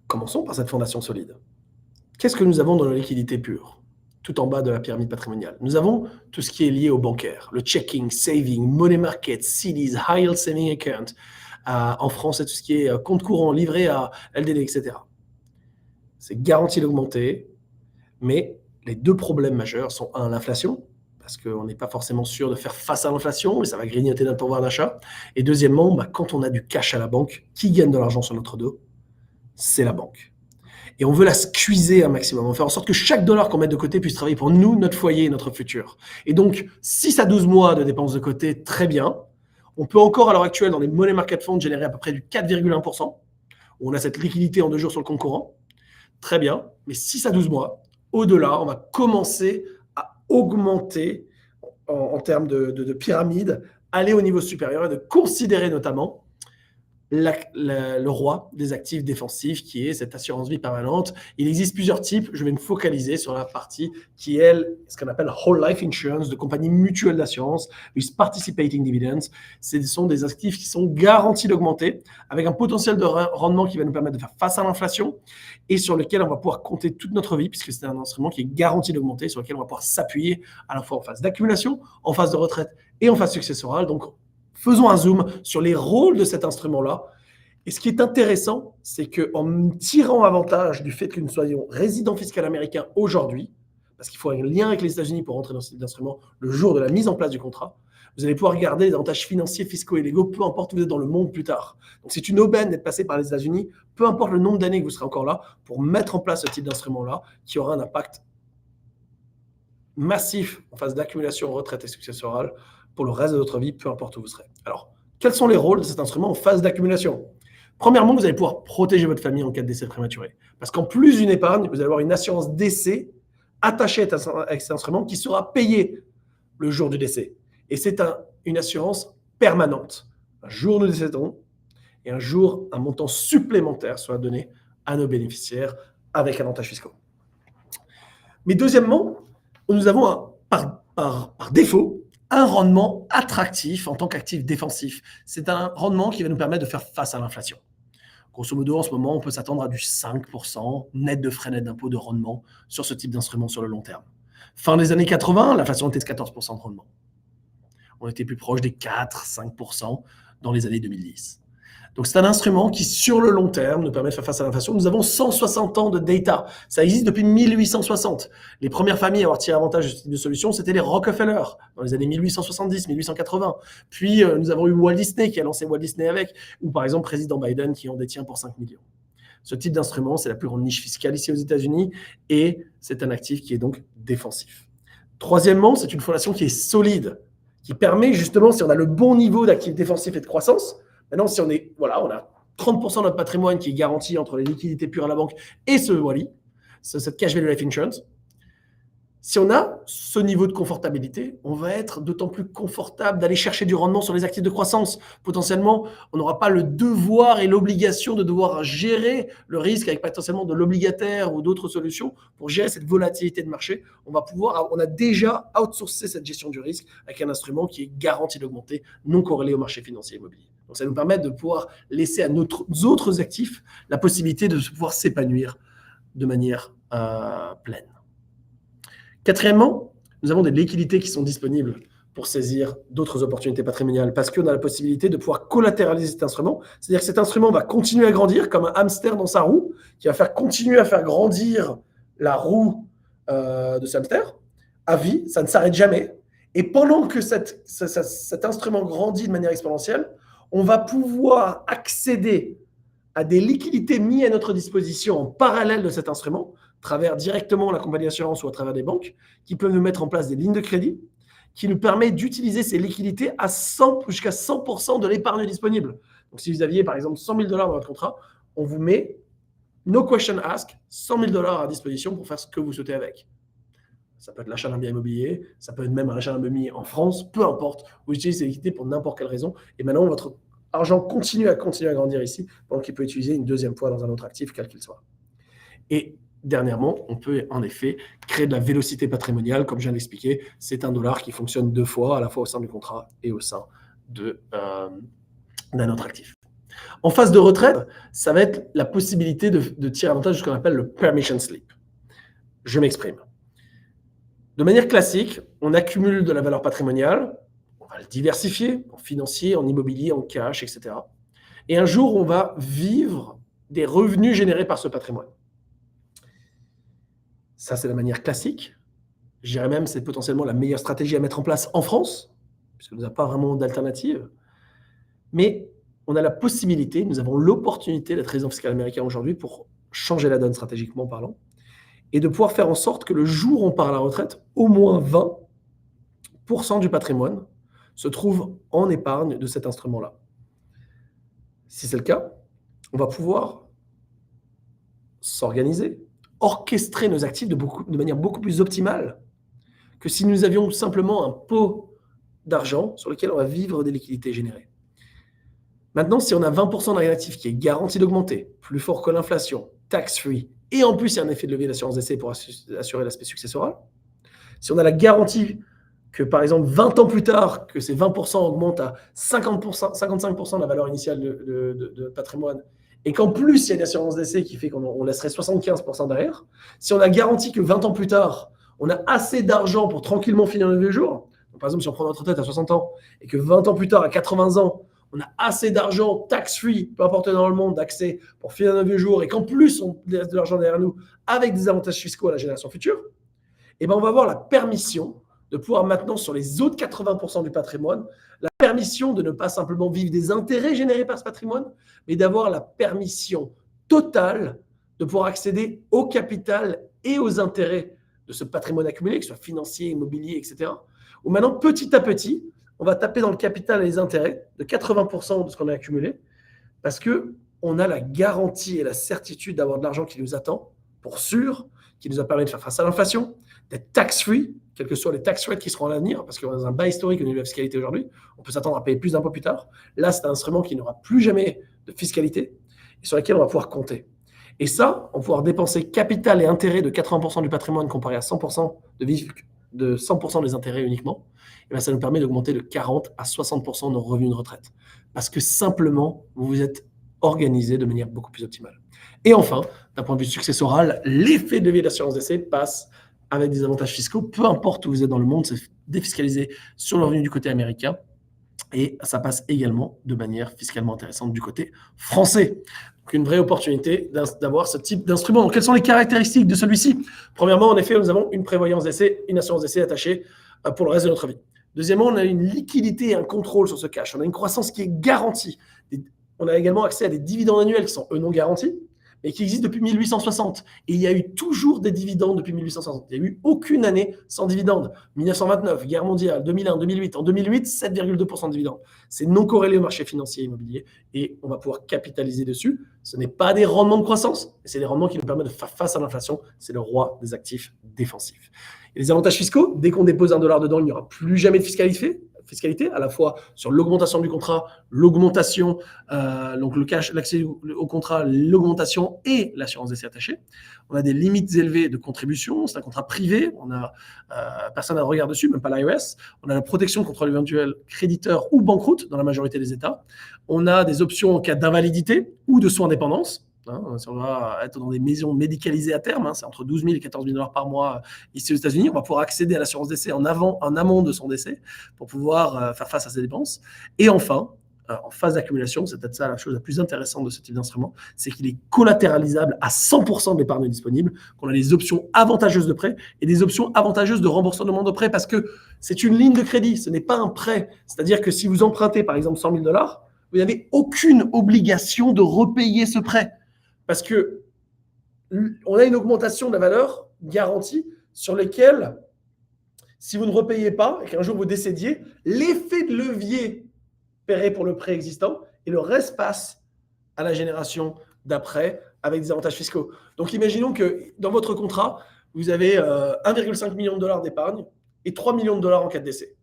Speaker 4: Commençons par cette fondation solide. Qu'est-ce que nous avons dans la liquidité pure, tout en bas de la pyramide patrimoniale? Nous avons tout ce qui est lié au bancaire, le checking, saving, money market, CDs, high yield saving account. En France, c'est tout ce qui est compte courant, livret à LDD, etc. C'est garanti d'augmenter, mais les deux problèmes majeurs sont l'inflation, parce qu'on n'est pas forcément sûr de faire face à l'inflation, et ça va grignoter notre pouvoir d'achat. Et deuxièmement, quand on a du cash à la banque, qui gagne de l'argent sur notre dos? C'est la banque. Et on veut la squeezer un maximum. On veut faire en sorte que chaque dollar qu'on mette de côté puisse travailler pour nous, notre foyer et notre futur. Et donc, 6 à 12 mois de dépenses de côté, très bien. On peut encore, à l'heure actuelle, dans les money market funds, générer à peu près du 4,1%. On a cette liquidité en 2 jours sur le compte courant. Très bien. Mais 6 à 12 mois, au-delà, on va commencer à augmenter en termes de pyramide, aller au niveau supérieur et de considérer notamment le roi des actifs défensifs qui est cette assurance vie permanente. Il existe plusieurs types. Je vais me focaliser sur la partie qui est ce qu'on appelle whole life insurance, de compagnies mutuelles d'assurance, with participating dividends. Ce sont des actifs qui sont garantis d'augmenter avec un potentiel de rendement qui va nous permettre de faire face à l'inflation et sur lequel on va pouvoir compter toute notre vie puisque c'est un instrument qui est garanti d'augmenter, sur lequel on va pouvoir s'appuyer à la fois en phase d'accumulation, en phase de retraite et en phase successorale. Donc, faisons un zoom sur les rôles de cet instrument-là. Et ce qui est intéressant, c'est qu'en tirant avantage du fait que nous soyons résidents fiscaux américains aujourd'hui, parce qu'il faut un lien avec les États-Unis pour rentrer dans cet instrument le jour de la mise en place du contrat, vous allez pouvoir garder les avantages financiers, fiscaux et légaux, peu importe où vous êtes dans le monde plus tard. Donc c'est une aubaine d'être passé par les États-Unis, peu importe le nombre d'années que vous serez encore là, pour mettre en place ce type d'instrument-là, qui aura un impact massif en phase d'accumulation, retraite et successorale, pour le reste de votre vie, peu importe où vous serez. Alors, quels sont les rôles de cet instrument en phase d'accumulation? Premièrement, vous allez pouvoir protéger votre famille en cas de décès prématuré. Parce qu'en plus d'une épargne, vous allez avoir une assurance décès attachée avec cet instrument qui sera payée le jour du décès. Et c'est une assurance permanente. Un jour, nous décédons et un jour, un montant supplémentaire sera donné à nos bénéficiaires avec avantages fiscaux. Mais deuxièmement, nous avons par défaut un rendement attractif en tant qu'actif défensif. C'est un rendement qui va nous permettre de faire face à l'inflation. Grosso modo, en ce moment, on peut s'attendre à du 5% net de frais net d'impôt de rendement sur ce type d'instrument sur le long terme. Fin des années 80, l'inflation était de 14% de rendement. On était plus proche des 4-5% dans les années 2010. Donc, c'est un instrument qui, sur le long terme, nous permet de faire face à l'inflation. Nous avons 160 ans de data. Ça existe depuis 1860. Les premières familles à avoir tiré avantage de ce type de solution, c'était les Rockefeller, dans les années 1870, 1880. Puis, nous avons eu Walt Disney, qui a lancé Walt Disney avec, ou par exemple, président Biden, qui en détient pour 5 millions. Ce type d'instrument, c'est la plus grande niche fiscale ici aux États-Unis, et c'est un actif qui est donc défensif. Troisièmement, c'est une fondation qui est solide, qui permet justement, si on a le bon niveau d'actifs défensifs et de croissance. Maintenant, si on a 30% de notre patrimoine qui est garanti entre les liquidités pures à la banque et cette cash value life insurance, Si on a ce niveau de confortabilité, on va être d'autant plus confortable d'aller chercher du rendement sur les actifs de croissance. Potentiellement, on n'aura pas le devoir et l'obligation de devoir gérer le risque avec potentiellement de l'obligataire ou d'autres solutions pour gérer cette volatilité de marché. On a déjà outsourcé cette gestion du risque avec un instrument qui est garanti d'augmenter, non corrélé au marché financier immobilier. Donc ça nous permet de pouvoir laisser à nos autres actifs la possibilité de pouvoir s'épanouir de manière pleine. Quatrièmement, nous avons des liquidités qui sont disponibles pour saisir d'autres opportunités patrimoniales parce qu'on a la possibilité de pouvoir collatéraliser cet instrument. C'est-à-dire que cet instrument va continuer à grandir comme un hamster dans sa roue qui va continuer à faire grandir la roue de ce hamster à vie. Ça ne s'arrête jamais. Et pendant que cet instrument grandit de manière exponentielle, on va pouvoir accéder à des liquidités mises à notre disposition en parallèle de cet instrument, à travers directement la compagnie d'assurance ou à travers des banques, qui peuvent nous mettre en place des lignes de crédit, qui nous permettent d'utiliser ces liquidités à jusqu'à 100% de l'épargne disponible. Donc, si vous aviez, par exemple, 100 000 $ dans votre contrat, on vous met, no question asked, 100 000 $ à disposition pour faire ce que vous souhaitez avec. Ça peut être l'achat d'un bien immobilier, ça peut être même un achat d'un bien immobilier en France, peu importe. Vous utilisez ces liquidités pour n'importe quelle raison. Et maintenant, votre argent continue à grandir ici, pendant qu'il peut utiliser une deuxième fois dans un autre actif, quel qu'il soit. Et dernièrement, on peut en effet créer de la vélocité patrimoniale, comme je viens d'expliquer. C'est un dollar qui fonctionne deux fois, à la fois au sein du contrat et au sein d'un autre actif. En phase de retraite, ça va être la possibilité de tirer avantage de ce qu'on appelle le permission slip. Je m'exprime. De manière classique, on accumule de la valeur patrimoniale, on va le diversifier en financier, en immobilier, en cash, etc. Et un jour, on va vivre des revenus générés par ce patrimoine. Ça, c'est la manière classique. Je dirais même que c'est potentiellement la meilleure stratégie à mettre en place en France, puisque nous n'avons pas vraiment d'alternative. Mais on a la possibilité, nous avons l'opportunité d'être résident fiscal américain aujourd'hui pour changer la donne stratégiquement parlant, et de pouvoir faire en sorte que le jour où on part à la retraite, au moins 20% du patrimoine se trouve en épargne de cet instrument-là. Si c'est le cas, on va pouvoir s'organiser, orchestrer nos actifs de manière beaucoup plus optimale que si nous avions simplement un pot d'argent sur lequel on va vivre des liquidités générées. Maintenant, si on a 20% d'un actif qui est garanti d'augmenter, plus fort que l'inflation, tax-free, et en plus, il y a un effet de levier d'assurance d'essai pour assurer l'aspect successoral. Si on a la garantie que, par exemple, 20 ans plus tard, que ces 20% augmentent à 55% de la valeur initiale de patrimoine, et qu'en plus, il y a une assurance d'essai qui fait qu'on laisserait 75% derrière, si on a garanti que 20 ans plus tard, on a assez d'argent pour tranquillement finir le vieux jour, donc, par exemple, si on prend notre retraite à 60 ans, et que 20 ans plus tard, à 80 ans, on a assez d'argent tax-free, peu importe dans le monde, d'accès pour finir un vieux jour, et qu'en plus, on laisse de l'argent derrière nous avec des avantages fiscaux à la génération future, et ben on va avoir la permission de pouvoir maintenant, sur les autres 80% du patrimoine, la permission de ne pas simplement vivre des intérêts générés par ce patrimoine, mais d'avoir la permission totale de pouvoir accéder au capital et aux intérêts de ce patrimoine accumulé, que ce soit financier, immobilier, etc. Où maintenant, petit à petit, on va taper dans le capital et les intérêts de 80% de ce qu'on a accumulé parce qu'on a la garantie et la certitude d'avoir de l'argent qui nous attend, pour sûr, qui nous a permis de faire face à l'inflation, d'être tax-free, quels que soient les tax rates qui seront à l'avenir, parce qu'on est dans un bas historique au niveau de la fiscalité aujourd'hui, on peut s'attendre à payer plus d'impôts plus tard. Là, c'est un instrument qui n'aura plus jamais de fiscalité et sur lequel on va pouvoir compter. Et ça, on va pouvoir dépenser capital et intérêt de 80% du patrimoine comparé à 100% de 100% des intérêts uniquement. Et bien, ça nous permet d'augmenter de 40 à 60% nos revenus de retraite. Parce que simplement, vous vous êtes organisé de manière beaucoup plus optimale. Et enfin, d'un point de vue successoral, l'effet de levier d'assurance d'essai passe avec des avantages fiscaux, peu importe où vous êtes dans le monde, c'est défiscalisé sur le revenu du côté américain. Et ça passe également de manière fiscalement intéressante du côté français. Donc, une vraie opportunité d'avoir ce type d'instrument. Donc, quelles sont les caractéristiques de celui-ci ? Premièrement, en effet, nous avons une prévoyance d'essai, une assurance d'essai attachée pour le reste de notre vie. Deuxièmement, on a une liquidité et un contrôle sur ce cash. On a une croissance qui est garantie. On a également accès à des dividendes annuels qui sont, eux, non garantis, mais qui existe depuis 1860. Et il y a eu toujours des dividendes depuis 1860. Il n'y a eu aucune année sans dividendes. 1929, guerre mondiale, 2001, 2008. En 2008, 7,2% de dividendes. C'est non corrélé au marché financier immobilier et on va pouvoir capitaliser dessus. Ce n'est pas des rendements de croissance, mais c'est des rendements qui nous permettent de faire face à l'inflation. C'est le roi des actifs défensifs. Et les avantages fiscaux, dès qu'on dépose $1 dedans, il n'y aura plus jamais de fiscalité, à la fois sur l'augmentation du contrat, l'augmentation, donc le cash, l'accès au contrat, l'augmentation et l'assurance d'essai attachée. On a des limites élevées de contribution, c'est un contrat privé, on a personne n'a de regard dessus, même pas l'IRS. On a la protection contre l'éventuel créditeur ou banqueroute dans la majorité des États. On a des options en cas d'invalidité ou de soins-dépendance. Si on va être dans des maisons médicalisées à terme, c'est entre 12 000 et 14 000 $ par mois ici aux États-Unis, on va pouvoir accéder à l'assurance décès en amont de son décès pour pouvoir faire face à ses dépenses. Et enfin, en phase d'accumulation, c'est peut-être ça la chose la plus intéressante de ce type d'instrument, c'est qu'il est collatéralisable à 100% de l'épargne disponible, qu'on a des options avantageuses de prêt et des options avantageuses de remboursement de prêt parce que c'est une ligne de crédit, ce n'est pas un prêt. C'est-à-dire que si vous empruntez par exemple 100 000 $, vous n'avez aucune obligation de repayer ce prêt. Parce qu'on a une augmentation de la valeur garantie sur laquelle, si vous ne repayez pas et qu'un jour vous décédiez, l'effet de levier paierait pour le prêt existant et le reste passe à la génération d'après avec des avantages fiscaux. Donc imaginons que dans votre contrat, vous avez 1,5 million de $ d'épargne et 3 millions de $ en cas de décès.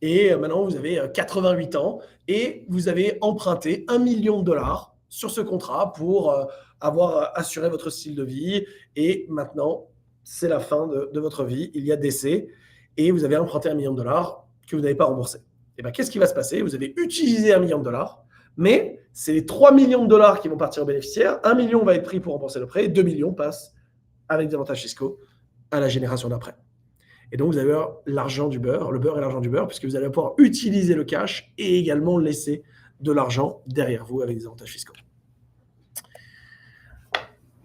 Speaker 4: Et maintenant, vous avez 88 ans et vous avez emprunté 1 million de $ sur ce contrat pour avoir assuré votre style de vie. Et maintenant, c'est la fin de votre vie. Il y a décès et vous avez emprunté 1 million de $ que vous n'avez pas remboursé. Et bien, qu'est-ce qui va se passer? Vous avez utilisé 1 million de $, mais c'est les 3 millions de $ qui vont partir aux bénéficiaires. 1 million va être pris pour rembourser le prêt et 2 millions passent avec des avantages fiscaux à la génération d'après. Et donc, vous avez l'argent du beurre, le beurre et l'argent du beurre, puisque vous allez pouvoir utiliser le cash et également laisser de l'argent derrière vous avec des avantages fiscaux.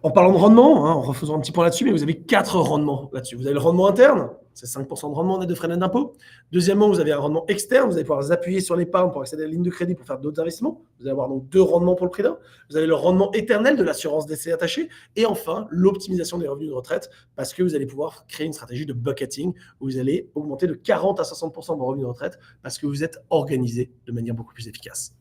Speaker 4: En parlant de rendement, en refaisant un petit point là-dessus, mais vous avez 4 rendements là-dessus. Vous avez le rendement interne, c'est 5% de rendement net de frais net d'impôt. Deuxièmement, vous avez un rendement externe, vous allez pouvoir vous appuyer sur l'épargne pour accéder à la ligne de crédit pour faire d'autres investissements. Vous allez avoir donc 2 rendements pour le prix d'un. Vous avez le rendement éternel de l'assurance décès attachée. Et enfin, l'optimisation des revenus de retraite, parce que vous allez pouvoir créer une stratégie de bucketing où vous allez augmenter de 40 à 60% vos revenus de retraite parce que vous êtes organisé de manière beaucoup plus efficace.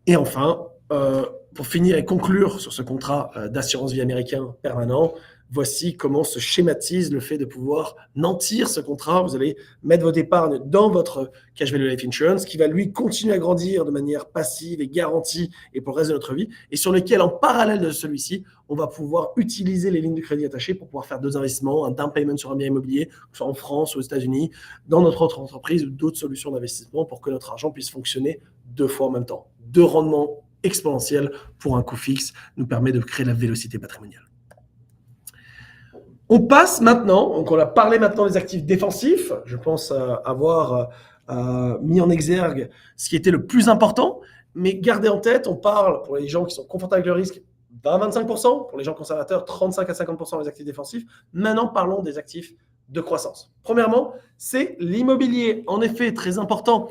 Speaker 4: Et enfin, pour finir et conclure sur ce contrat d'assurance vie américain permanent, voici comment se schématise le fait de pouvoir nantir ce contrat. Vous allez mettre votre épargne dans votre Cash Value Life Insurance qui va lui continuer à grandir de manière passive et garantie et pour le reste de notre vie et sur lequel, en parallèle de celui-ci, on va pouvoir utiliser les lignes de crédit attachées pour pouvoir faire 2 investissements, un down payment sur un bien immobilier, que ce soit en France ou aux États-Unis, dans notre autre entreprise ou d'autres solutions d'investissement pour que notre argent puisse fonctionner 2 fois en même temps. 2 rendements exponentiels pour un coût fixe nous permet de créer la vélocité patrimoniale. On passe maintenant, donc on a parlé maintenant des actifs défensifs. Je pense avoir mis en exergue ce qui était le plus important, mais gardez en tête, on parle pour les gens qui sont confortables avec le risque 20-25%, pour les gens conservateurs 35 à 50% des actifs défensifs. Maintenant, parlons des actifs de croissance. Premièrement, c'est l'immobilier, en effet très important.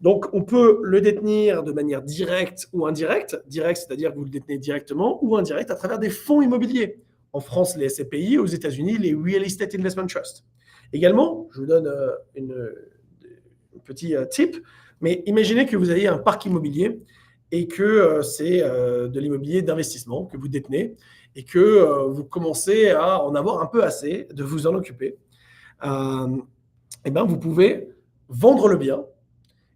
Speaker 4: Donc, on peut le détenir de manière directe ou indirecte. Direct, c'est-à-dire que vous le détenez directement, ou indirect à travers des fonds immobiliers. En France, les SCPI, aux États-Unis, les Real Estate Investment Trust. Également, je vous donne un petit tip, mais imaginez que vous ayez un parc immobilier et que c'est de l'immobilier d'investissement que vous détenez et que vous commencez à en avoir un peu assez de vous en occuper. Et bien, vous pouvez vendre le bien.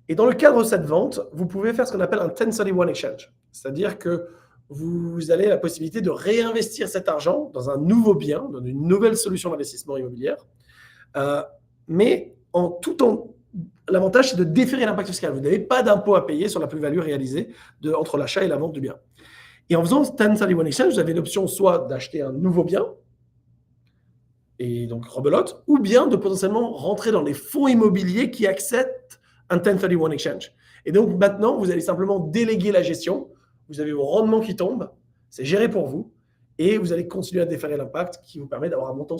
Speaker 4: Et dans le cadre de cette vente, vous pouvez faire ce qu'on appelle un 1031 exchange. C'est-à-dire que vous avez la possibilité de réinvestir cet argent dans un nouveau bien, dans une nouvelle solution d'investissement immobilière. Mais l'avantage, c'est de déférer l'impact fiscal. Vous n'avez pas d'impôt à payer sur la plus-value réalisée entre l'achat et la vente du bien. Et en faisant ce 1031 exchange, vous avez l'option soit d'acheter un nouveau bien, et donc rebelote, ou bien de potentiellement rentrer dans les fonds immobiliers qui acceptent un 1031 exchange. Et donc maintenant, vous allez simplement déléguer la gestion. Vous avez vos rendements qui tombent, c'est géré pour vous, et vous allez continuer à déférer l'impact qui vous permet d'avoir un montant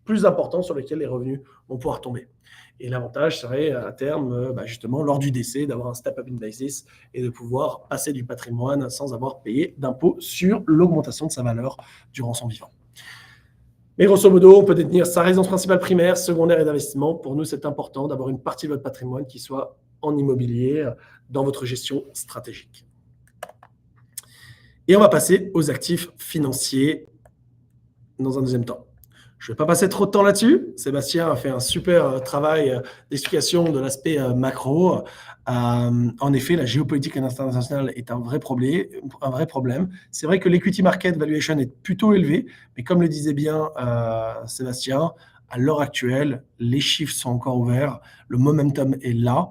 Speaker 4: plus important sur lequel les revenus vont pouvoir tomber. Et l'avantage serait à terme, justement, lors du décès, d'avoir un step-up in basis et de pouvoir passer du patrimoine sans avoir payé d'impôt sur l'augmentation de sa valeur durant son vivant. Mais grosso modo, on peut détenir sa résidence principale primaire, secondaire et d'investissement. Pour nous, c'est important d'avoir une partie de votre patrimoine qui soit en immobilier dans votre gestion stratégique. Et on va passer aux actifs financiers dans un deuxième temps. Je ne vais pas passer trop de temps là-dessus. Sébastien a fait un super travail d'explication de l'aspect macro. En effet, la géopolitique internationale est un vrai problème. C'est vrai que l'equity market valuation est plutôt élevé, mais comme le disait bien Sébastien, à l'heure actuelle, les chiffres sont encore ouverts, le momentum est là,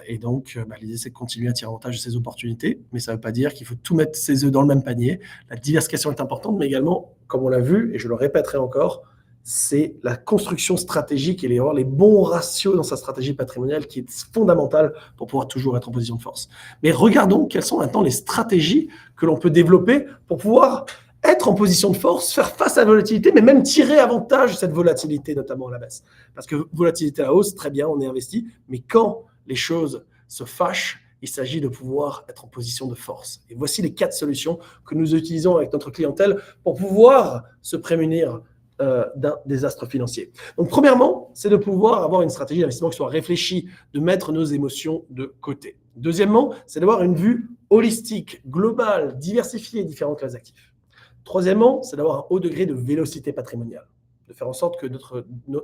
Speaker 4: et donc l'idée c'est de continuer à tirer avantage de ces opportunités, mais ça ne veut pas dire qu'il faut tout mettre ses œufs dans le même panier. La diversification est importante, mais également, comme on l'a vu, et je le répéterai encore, c'est la construction stratégique et avoir les bons ratios dans sa stratégie patrimoniale qui est fondamentale pour pouvoir toujours être en position de force. Mais regardons quelles sont maintenant les stratégies que l'on peut développer pour pouvoir être en position de force, faire face à la volatilité, mais même tirer avantage de cette volatilité, notamment à la baisse. Parce que volatilité à la hausse, très bien, on est investi, mais quand les choses se fâchent, il s'agit de pouvoir être en position de force. Et voici les 4 solutions que nous utilisons avec notre clientèle pour pouvoir se prémunir d'un désastre financier. Donc, premièrement, c'est de pouvoir avoir une stratégie d'investissement qui soit réfléchie, de mettre nos émotions de côté. Deuxièmement, c'est d'avoir une vue holistique, globale, diversifiée et différentes classes d'actifs. Troisièmement, c'est d'avoir un haut degré de vélocité patrimoniale, de faire en sorte que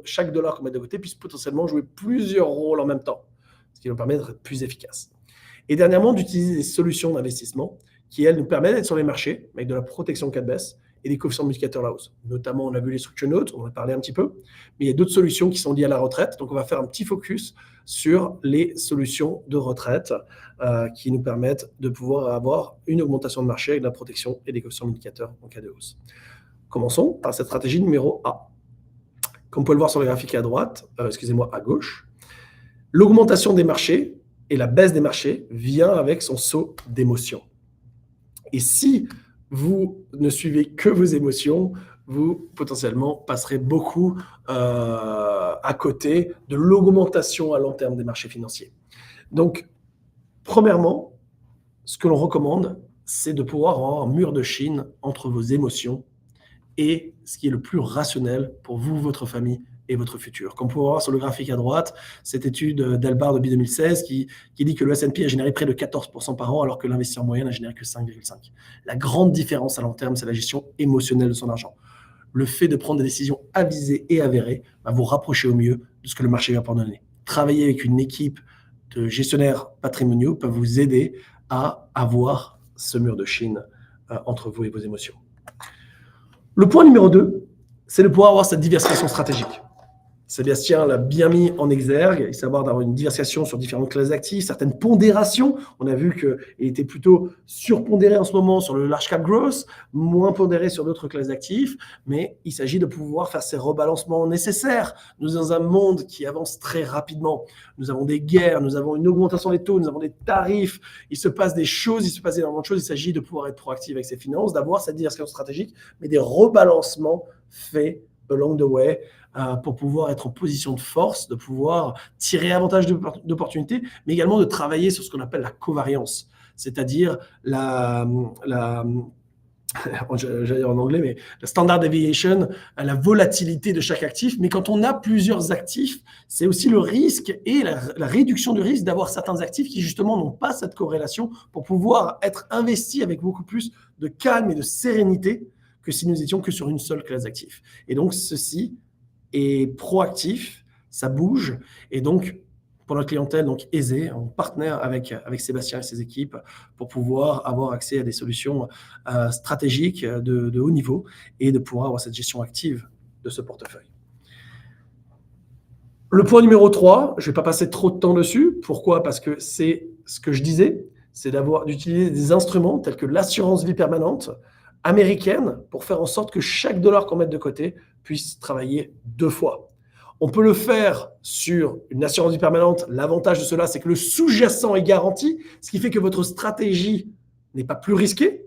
Speaker 4: chaque dollar qu'on met de côté puisse potentiellement jouer plusieurs rôles en même temps, ce qui nous permet d'être plus efficace. Et dernièrement, d'utiliser des solutions d'investissement qui, elles, nous permettent d'être sur les marchés avec de la protection en cas de baisse et des coefficients multiplicateurs à la hausse. Notamment, on a vu les structure notes, on en a parlé un petit peu, mais il y a d'autres solutions qui sont liées à la retraite. Donc, on va faire un petit focus sur les solutions de retraite qui nous permettent de pouvoir avoir une augmentation de marché avec de la protection et des coefficients multiplicateurs en cas de hausse. Commençons par cette stratégie numéro A. Comme vous pouvez le voir sur le graphique à droite, à gauche, l'augmentation des marchés et la baisse des marchés vient avec son saut d'émotion. Et si vous ne suivez que vos émotions, vous potentiellement passerez beaucoup à côté de l'augmentation à long terme des marchés financiers. Donc, premièrement, ce que l'on recommande, c'est de pouvoir avoir un mur de Chine entre vos émotions et ce qui est le plus rationnel pour vous, votre famille et votre futur. Comme vous pouvez voir sur le graphique à droite, cette étude d'Albar de 2016 qui dit que le S&P a généré près de 14% par an alors que l'investisseur moyen n'a généré que 5,5%. La grande différence à long terme, c'est la gestion émotionnelle de son argent. Le fait de prendre des décisions avisées et avérées va vous rapprocher au mieux de ce que le marché va donner. Travailler avec une équipe de gestionnaires patrimoniaux peut vous aider à avoir ce mur de Chine entre vous et vos émotions. Le point numéro 2, c'est de pouvoir avoir cette diversification stratégique. Sébastien l'a bien mis en exergue, il savoir d'avoir une diversification sur différentes classes d'actifs, certaines pondérations. On a vu qu'il était plutôt surpondéré en ce moment sur le large cap growth, moins pondéré sur d'autres classes d'actifs, mais il s'agit de pouvoir faire ces rebalancements nécessaires. Nous sommes dans un monde qui avance très rapidement. Nous avons des guerres, nous avons une augmentation des taux, nous avons des tarifs, il se passe des choses, il se passe énormément de choses. Il s'agit de pouvoir être proactif avec ses finances, d'avoir cette diversification stratégique, mais des rebalancements faits along the way, pour pouvoir être en position de force, de pouvoir tirer avantage d'opportunités, mais également de travailler sur ce qu'on appelle la covariance, c'est-à-dire j'allais dire en anglais, mais la standard deviation, la volatilité de chaque actif. Mais quand on a plusieurs actifs, c'est aussi le risque et la réduction du risque d'avoir certains actifs qui justement n'ont pas cette corrélation pour pouvoir être investis avec beaucoup plus de calme et de sérénité que si nous étions que sur une seule classe d'actifs. Et donc, ceci est proactif, ça bouge, et donc pour notre clientèle donc aisée, en partenaire avec Sébastien et ses équipes pour pouvoir avoir accès à des solutions stratégiques de haut niveau et de pouvoir avoir cette gestion active de ce portefeuille. Le point numéro 3, je ne vais pas passer trop de temps dessus. Pourquoi ? Parce que c'est ce que je disais, c'est d'utiliser des instruments tels que l'assurance vie permanente américaine pour faire en sorte que chaque dollar qu'on mette de côté puisse travailler 2 fois. On peut le faire sur une assurance vie permanente. L'avantage de cela, c'est que le sous-jacent est garanti, ce qui fait que votre stratégie n'est pas plus risquée.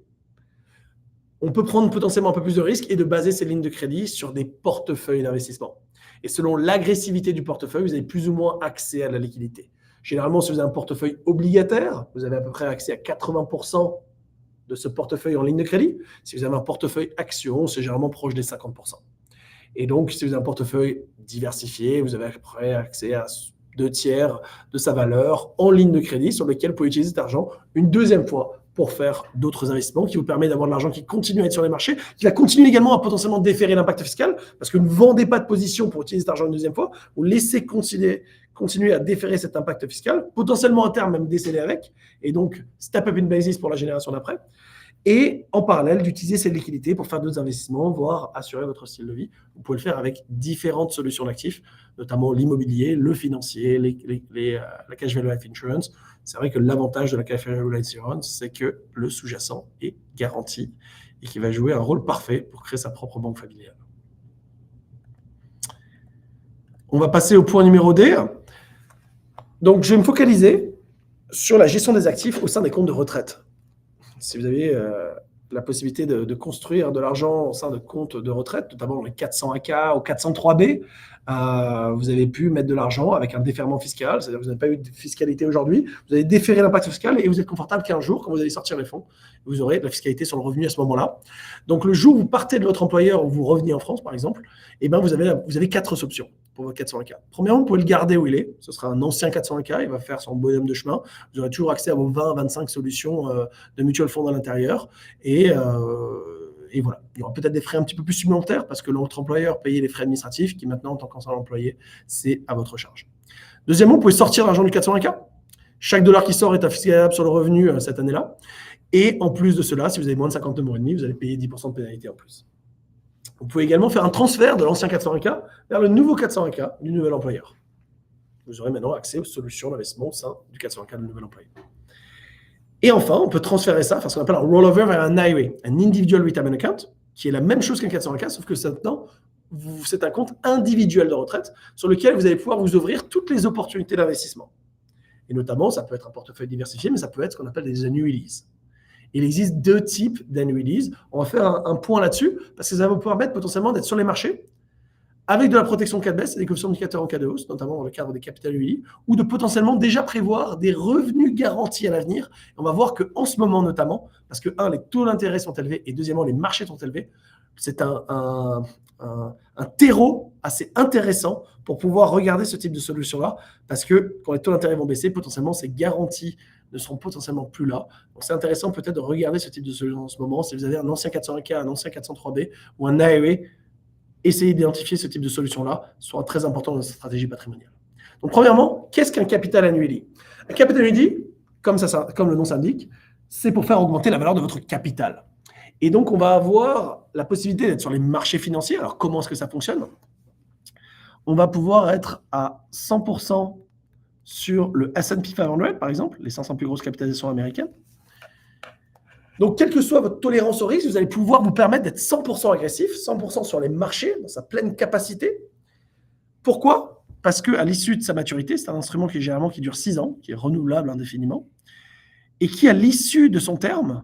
Speaker 4: On peut prendre potentiellement un peu plus de risques et de baser ses lignes de crédit sur des portefeuilles d'investissement. Et selon l'agressivité du portefeuille, vous avez plus ou moins accès à la liquidité. Généralement, si vous avez un portefeuille obligataire, vous avez à peu près accès à 80% de ce portefeuille en ligne de crédit. Si vous avez un portefeuille action, c'est généralement proche des 50%. Et donc, si vous avez un portefeuille diversifié, vous avez à peu près accès à 2/3 de sa valeur en ligne de crédit sur lequel vous pouvez utiliser cet argent une deuxième fois pour faire d'autres investissements qui vous permettent d'avoir de l'argent qui continue à être sur les marchés, qui va continuer également à potentiellement déférer l'impact fiscal parce que ne vendez pas de position pour utiliser cet argent une deuxième fois, vous laissez continuer à déférer cet impact fiscal, potentiellement à terme même décéder avec, et donc step up in basis pour la génération d'après. Et en parallèle, d'utiliser ces liquidités pour faire d'autres investissements, voire assurer votre style de vie. Vous pouvez le faire avec différentes solutions d'actifs, notamment l'immobilier, le financier, la cash value life insurance. C'est vrai que l'avantage de la cash value life insurance, c'est que le sous-jacent est garanti et qu'il va jouer un rôle parfait pour créer sa propre banque familiale. On va passer au point numéro D. Donc, je vais me focaliser sur la gestion des actifs au sein des comptes de retraite. Si vous avez la possibilité de construire de l'argent au sein de comptes de retraite, notamment les 401K ou 403B, vous avez pu mettre de l'argent avec un déferrement fiscal, c'est-à-dire que vous n'avez pas eu de fiscalité aujourd'hui, vous allez déférer l'impact fiscal et vous êtes confortable qu'un jour, quand vous allez sortir les fonds, vous aurez de la fiscalité sur le revenu à ce moment-là. Donc, le jour où vous partez de votre employeur ou vous revenez en France, par exemple, eh ben, vous avez 4 options pour votre 401K. Premièrement, vous pouvez le garder où il est. Ce sera un ancien 401K, il va faire son bonhomme de chemin. Vous aurez toujours accès à vos 20-25 solutions de mutual funds à l'intérieur. Et voilà, il y aura peut-être des frais un petit peu plus supplémentaires parce que votre employeur payait les frais administratifs qui maintenant, en tant qu'ancien employé, c'est à votre charge. Deuxièmement, vous pouvez sortir l'argent du 401K. Chaque dollar qui sort est fiscalisable sur le revenu cette année-là. Et en plus de cela, si vous avez moins de 52 mois et demi, vous allez payer 10% de pénalité en plus. Vous pouvez également faire un transfert de l'ancien 401K vers le nouveau 401K du nouvel employeur. Vous aurez maintenant accès aux solutions d'investissement au sein du 401K du nouvel employeur. Et enfin, on peut transférer ça, faire ce qu'on appelle un rollover vers un IRA, un Individual Retirement Account, qui est la même chose qu'un 401K, sauf que maintenant, c'est un compte individuel de retraite sur lequel vous allez pouvoir vous ouvrir toutes les opportunités d'investissement. Et notamment, ça peut être un portefeuille diversifié, mais ça peut être ce qu'on appelle des annuities. Il existe 2 types d'annuities. On va faire un point là-dessus parce que ça va vous permettre potentiellement d'être sur les marchés avec de la protection cas de baisse et des coefficients indicateurs en cas de hausse, notamment dans le cadre des capital ULI, ou de potentiellement déjà prévoir des revenus garantis à l'avenir. On va voir qu'en ce moment notamment, parce que les taux d'intérêt sont élevés et deuxièmement, les marchés sont élevés, c'est un terreau assez intéressant pour pouvoir regarder ce type de solution-là parce que quand les taux d'intérêt vont baisser, potentiellement, ces garanties ne seront potentiellement plus là. Donc, c'est intéressant peut-être de regarder ce type de solution en ce moment. Si vous avez un ancien 401K, un ancien 403B ou un AEA, essayez d'identifier ce type de solution-là. Ce sera très important dans votre stratégie patrimoniale. Donc, premièrement, qu'est-ce qu'un capital annuity? Un capital annuity, comme le nom s'indique, c'est pour faire augmenter la valeur de votre capital. Et donc, on va avoir la possibilité d'être sur les marchés financiers. Alors, comment est-ce que ça fonctionne? On va pouvoir être à 100% sur le S&P 500, par exemple, les 500 plus grosses capitalisations américaines. Donc, quelle que soit votre tolérance au risque, vous allez pouvoir vous permettre d'être 100% agressif, 100% sur les marchés, dans sa pleine capacité. Pourquoi? Parce qu'à l'issue de sa maturité, c'est un instrument qui dure 6 ans, qui est renouvelable indéfiniment, et qui, à l'issue de son terme,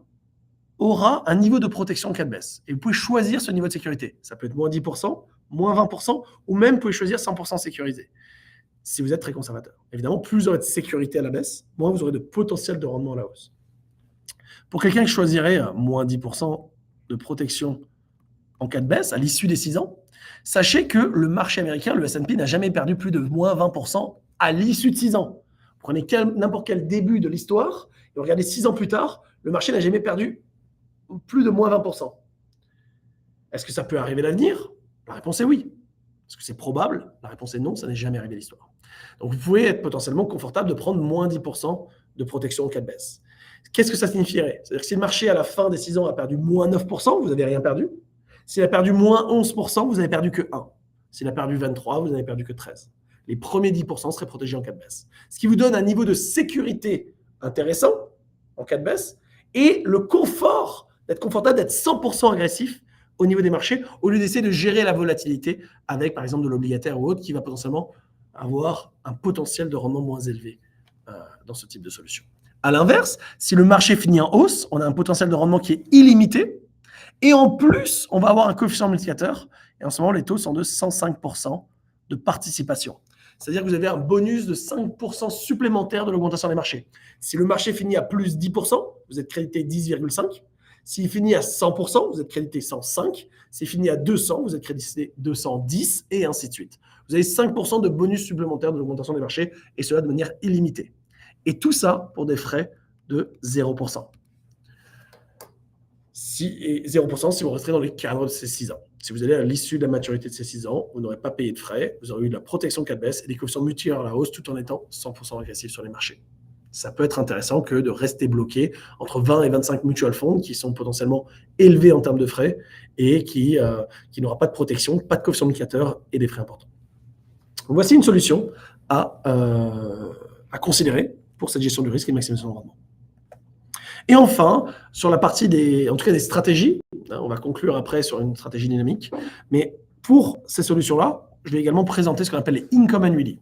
Speaker 4: aura un niveau de protection en cas de baisse. Et vous pouvez choisir ce niveau de sécurité. Ça peut être moins 10%, moins 20%, ou même vous pouvez choisir 100% sécurisé. Si vous êtes très conservateur. Évidemment, plus vous aurez de sécurité à la baisse, moins vous aurez de potentiel de rendement à la hausse. Pour quelqu'un qui choisirait moins 10% de protection en cas de baisse, à l'issue des 6 ans, sachez que le marché américain, le S&P, n'a jamais perdu plus de moins 20% à l'issue de 6 ans. Prenez n'importe quel début de l'histoire et regardez 6 ans plus tard, le marché n'a jamais perdu plus de moins 20%. Est-ce que ça peut arriver à l'avenir? La réponse est oui. Est-ce que c'est probable? La réponse est non, ça n'est jamais arrivé à l'histoire. Donc, vous pouvez être potentiellement confortable de prendre moins 10% de protection en cas de baisse. Qu'est-ce que ça signifierait? C'est-à-dire que si le marché, à la fin des 6 ans, a perdu moins 9%, vous n'avez rien perdu. S'il a perdu moins 11%, vous n'avez perdu que 1. S'il a perdu 23%, vous n'avez perdu que 13%. Les premiers 10% seraient protégés en cas de baisse. Ce qui vous donne un niveau de sécurité intéressant en cas de baisse et le confort d'être confortable, d'être 100% agressif au niveau des marchés, au lieu d'essayer de gérer la volatilité avec, par exemple, de l'obligataire ou autre qui va potentiellement avoir un potentiel de rendement moins élevé dans ce type de solution. À l'inverse, si le marché finit en hausse, on a un potentiel de rendement qui est illimité et en plus, on va avoir un coefficient multiplicateur et en ce moment, les taux sont de 105% de participation. C'est-à-dire que vous avez un bonus de 5% supplémentaire de l'augmentation des marchés. Si le marché finit à plus 10%, vous êtes crédité 10,5. S'il finit à 100%, vous êtes crédité 105. S'il finit à 200, vous êtes crédité 210 et ainsi de suite. Vous avez 5% de bonus supplémentaire de l'augmentation des marchés et cela de manière illimitée. Et tout ça pour des frais de 0%. Et 0% si vous resterez dans les cadres de ces 6 ans. Si vous allez à l'issue de la maturité de ces 6 ans, vous n'aurez pas payé de frais, vous aurez eu de la protection cas de baisse et des coefficients multipliés à la hausse tout en étant 100% agressif sur les marchés. Ça peut être intéressant que de rester bloqué entre 20 et 25 mutual funds qui sont potentiellement élevés en termes de frais et qui n'aura pas de protection, pas de coefficient multiplicateur et des frais importants. Donc voici une solution à considérer pour cette gestion du risque et maximisation de rendement. Et enfin, sur la partie des stratégies, on va conclure après sur une stratégie dynamique, mais pour ces solutions-là, je vais également présenter ce qu'on appelle les income annuity.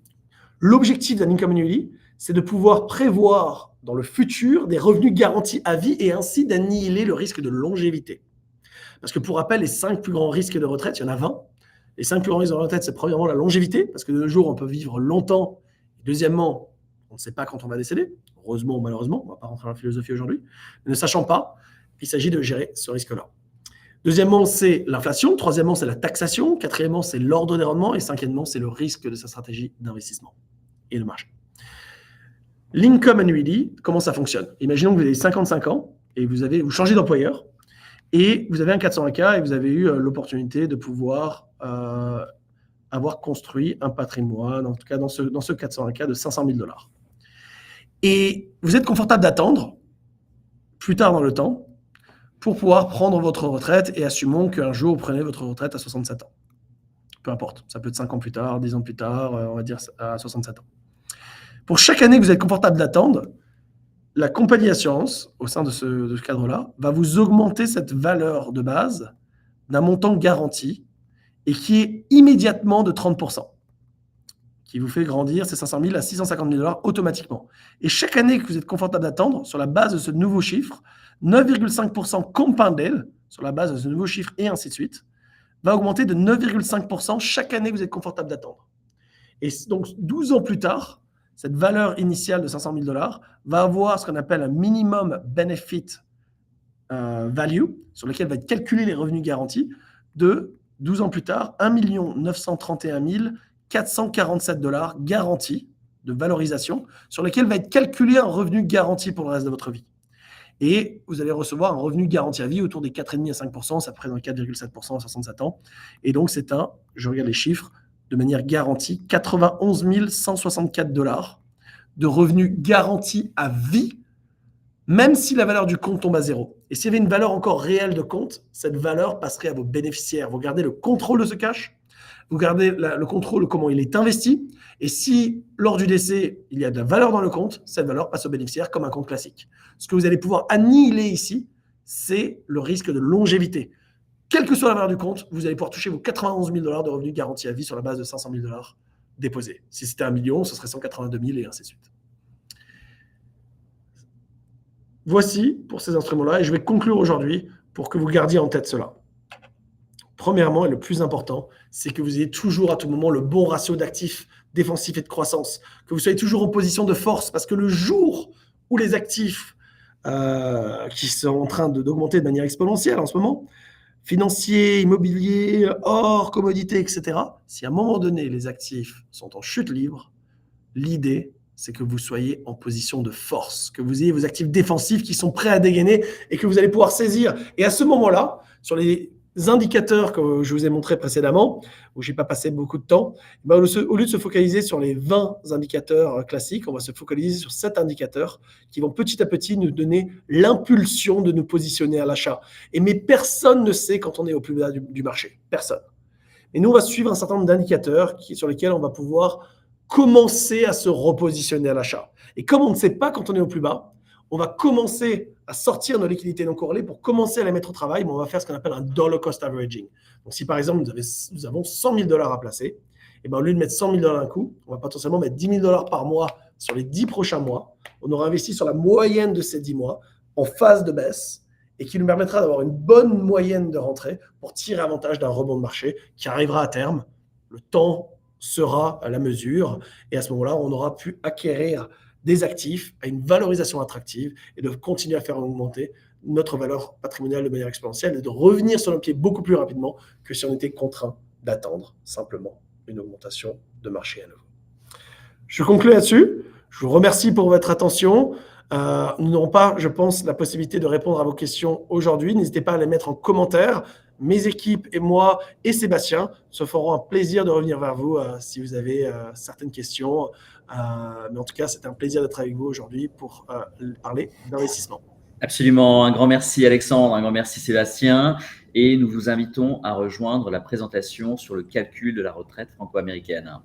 Speaker 4: L'objectif d'un income annuity, c'est de pouvoir prévoir dans le futur des revenus garantis à vie et ainsi d'annihiler le risque de longévité. Parce que pour rappel, les 5 plus grands risques de retraite, il y en a 20. Les 5 plus grands risques de retraite, c'est premièrement la longévité, parce que de nos jours, on peut vivre longtemps. Deuxièmement, on ne sait pas quand on va décéder. Heureusement ou malheureusement, on ne va pas rentrer dans la philosophie aujourd'hui. Mais ne sachant pas, il s'agit de gérer ce risque-là. Deuxièmement, c'est l'inflation. Troisièmement, c'est la taxation. Quatrièmement, c'est l'ordre des rendements. Et cinquièmement, c'est le risque de sa stratégie d'investissement et de marché. L'income annuity, comment ça fonctionne? Imaginons que vous avez 55 ans et vous changez d'employeur et vous avez un 401K et vous avez eu l'opportunité de pouvoir avoir construit un patrimoine, en tout cas dans ce 401K de 500 000 $. Et vous êtes confortable d'attendre plus tard dans le temps pour pouvoir prendre votre retraite et assumons qu'un jour vous prenez votre retraite à 67 ans. Peu importe, ça peut être 5 ans plus tard, 10 ans plus tard, on va dire à 67 ans. Pour chaque année que vous êtes confortable d'attendre, la compagnie d'assurance, au sein de ce cadre-là, va vous augmenter cette valeur de base d'un montant garanti et qui est immédiatement de 30%, qui vous fait grandir ces 500 000 à 650 000 $ automatiquement. Et chaque année que vous êtes confortable d'attendre, sur la base de ce nouveau chiffre, 9,5% compounded, sur la base de ce nouveau chiffre et ainsi de suite, va augmenter de 9,5% chaque année que vous êtes confortable d'attendre. Et donc, 12 ans plus tard, cette valeur initiale de 500 000 $ va avoir ce qu'on appelle un minimum benefit value, sur lequel va être calculé les revenus garantis, de 12 ans plus tard, 1 931 447 $ garantis de valorisation, sur lequel va être calculé un revenu garanti pour le reste de votre vie. Et vous allez recevoir un revenu garanti à vie autour des 4,5 à 5%, ça représente 4,7% à 67 ans. Et donc, c'est je regarde les chiffres, de manière garantie, 91 164 $ de revenus garantis à vie, même si la valeur du compte tombe à zéro. Et s'il y avait une valeur encore réelle de compte, cette valeur passerait à vos bénéficiaires. Vous gardez le contrôle de ce cash, vous gardez le contrôle de comment il est investi, et si, lors du décès, il y a de la valeur dans le compte, cette valeur passe aux bénéficiaires comme un compte classique. Ce que vous allez pouvoir annihiler ici, c'est le risque de longévité. Quelle que soit la valeur du compte, vous allez pouvoir toucher vos 91 000 $ de revenus garantis à vie sur la base de 500 000 $ déposés. Si c'était 1 million, ce serait 182 000 et ainsi de suite. Voici pour ces instruments-là, et je vais conclure aujourd'hui pour que vous gardiez en tête cela. Premièrement, et le plus important, c'est que vous ayez toujours à tout moment le bon ratio d'actifs défensifs et de croissance, que vous soyez toujours en position de force, parce que le jour où les actifs qui sont en train d'augmenter de manière exponentielle en ce moment, financiers, immobiliers, or, commodités, etc., si à un moment donné, les actifs sont en chute libre, l'idée, c'est que vous soyez en position de force, que vous ayez vos actifs défensifs qui sont prêts à dégainer et que vous allez pouvoir saisir. Et à ce moment-là, sur les indicateurs que je vous ai montrés précédemment, où je n'ai pas passé beaucoup de temps, au lieu de se focaliser sur les 20 indicateurs classiques, on va se focaliser sur 7 indicateurs qui vont petit à petit nous donner l'impulsion de nous positionner à l'achat. Mais personne ne sait quand on est au plus bas du marché. Personne. Et nous, on va suivre un certain nombre d'indicateurs sur lesquels on va pouvoir commencer à se repositionner à l'achat. Et comme on ne sait pas quand on est au plus bas, on va commencer à sortir nos liquidités non corrélées pour commencer à les mettre au travail, mais on va faire ce qu'on appelle un dollar cost averaging. Donc, si par exemple, nous avons 100 000 $ à placer, et bien, au lieu de mettre 100 000 $ d'un coup, on va potentiellement mettre 10 000 $ par mois sur les 10 prochains mois. On aura investi sur la moyenne de ces 10 mois en phase de baisse et qui nous permettra d'avoir une bonne moyenne de rentrée pour tirer avantage d'un rebond de marché qui arrivera à terme. Le temps sera la mesure. Et à ce moment-là, on aura pu acquérir des actifs à une valorisation attractive et de continuer à faire augmenter notre valeur patrimoniale de manière exponentielle et de revenir sur nos pieds beaucoup plus rapidement que si on était contraint d'attendre simplement une augmentation de marché à nouveau. Je conclue là-dessus. Je vous remercie pour votre attention. Nous n'aurons pas, je pense, la possibilité de répondre à vos questions aujourd'hui. N'hésitez pas à les mettre en commentaire. Mes équipes et moi et Sébastien se feront un plaisir de revenir vers vous si vous avez certaines questions. Mais en tout cas, c'est un plaisir d'être avec vous aujourd'hui pour parler d'investissement.
Speaker 2: Absolument. Un grand merci Alexandre, un grand merci Sébastien. Et nous vous invitons à rejoindre la présentation sur le calcul de la retraite franco-américaine.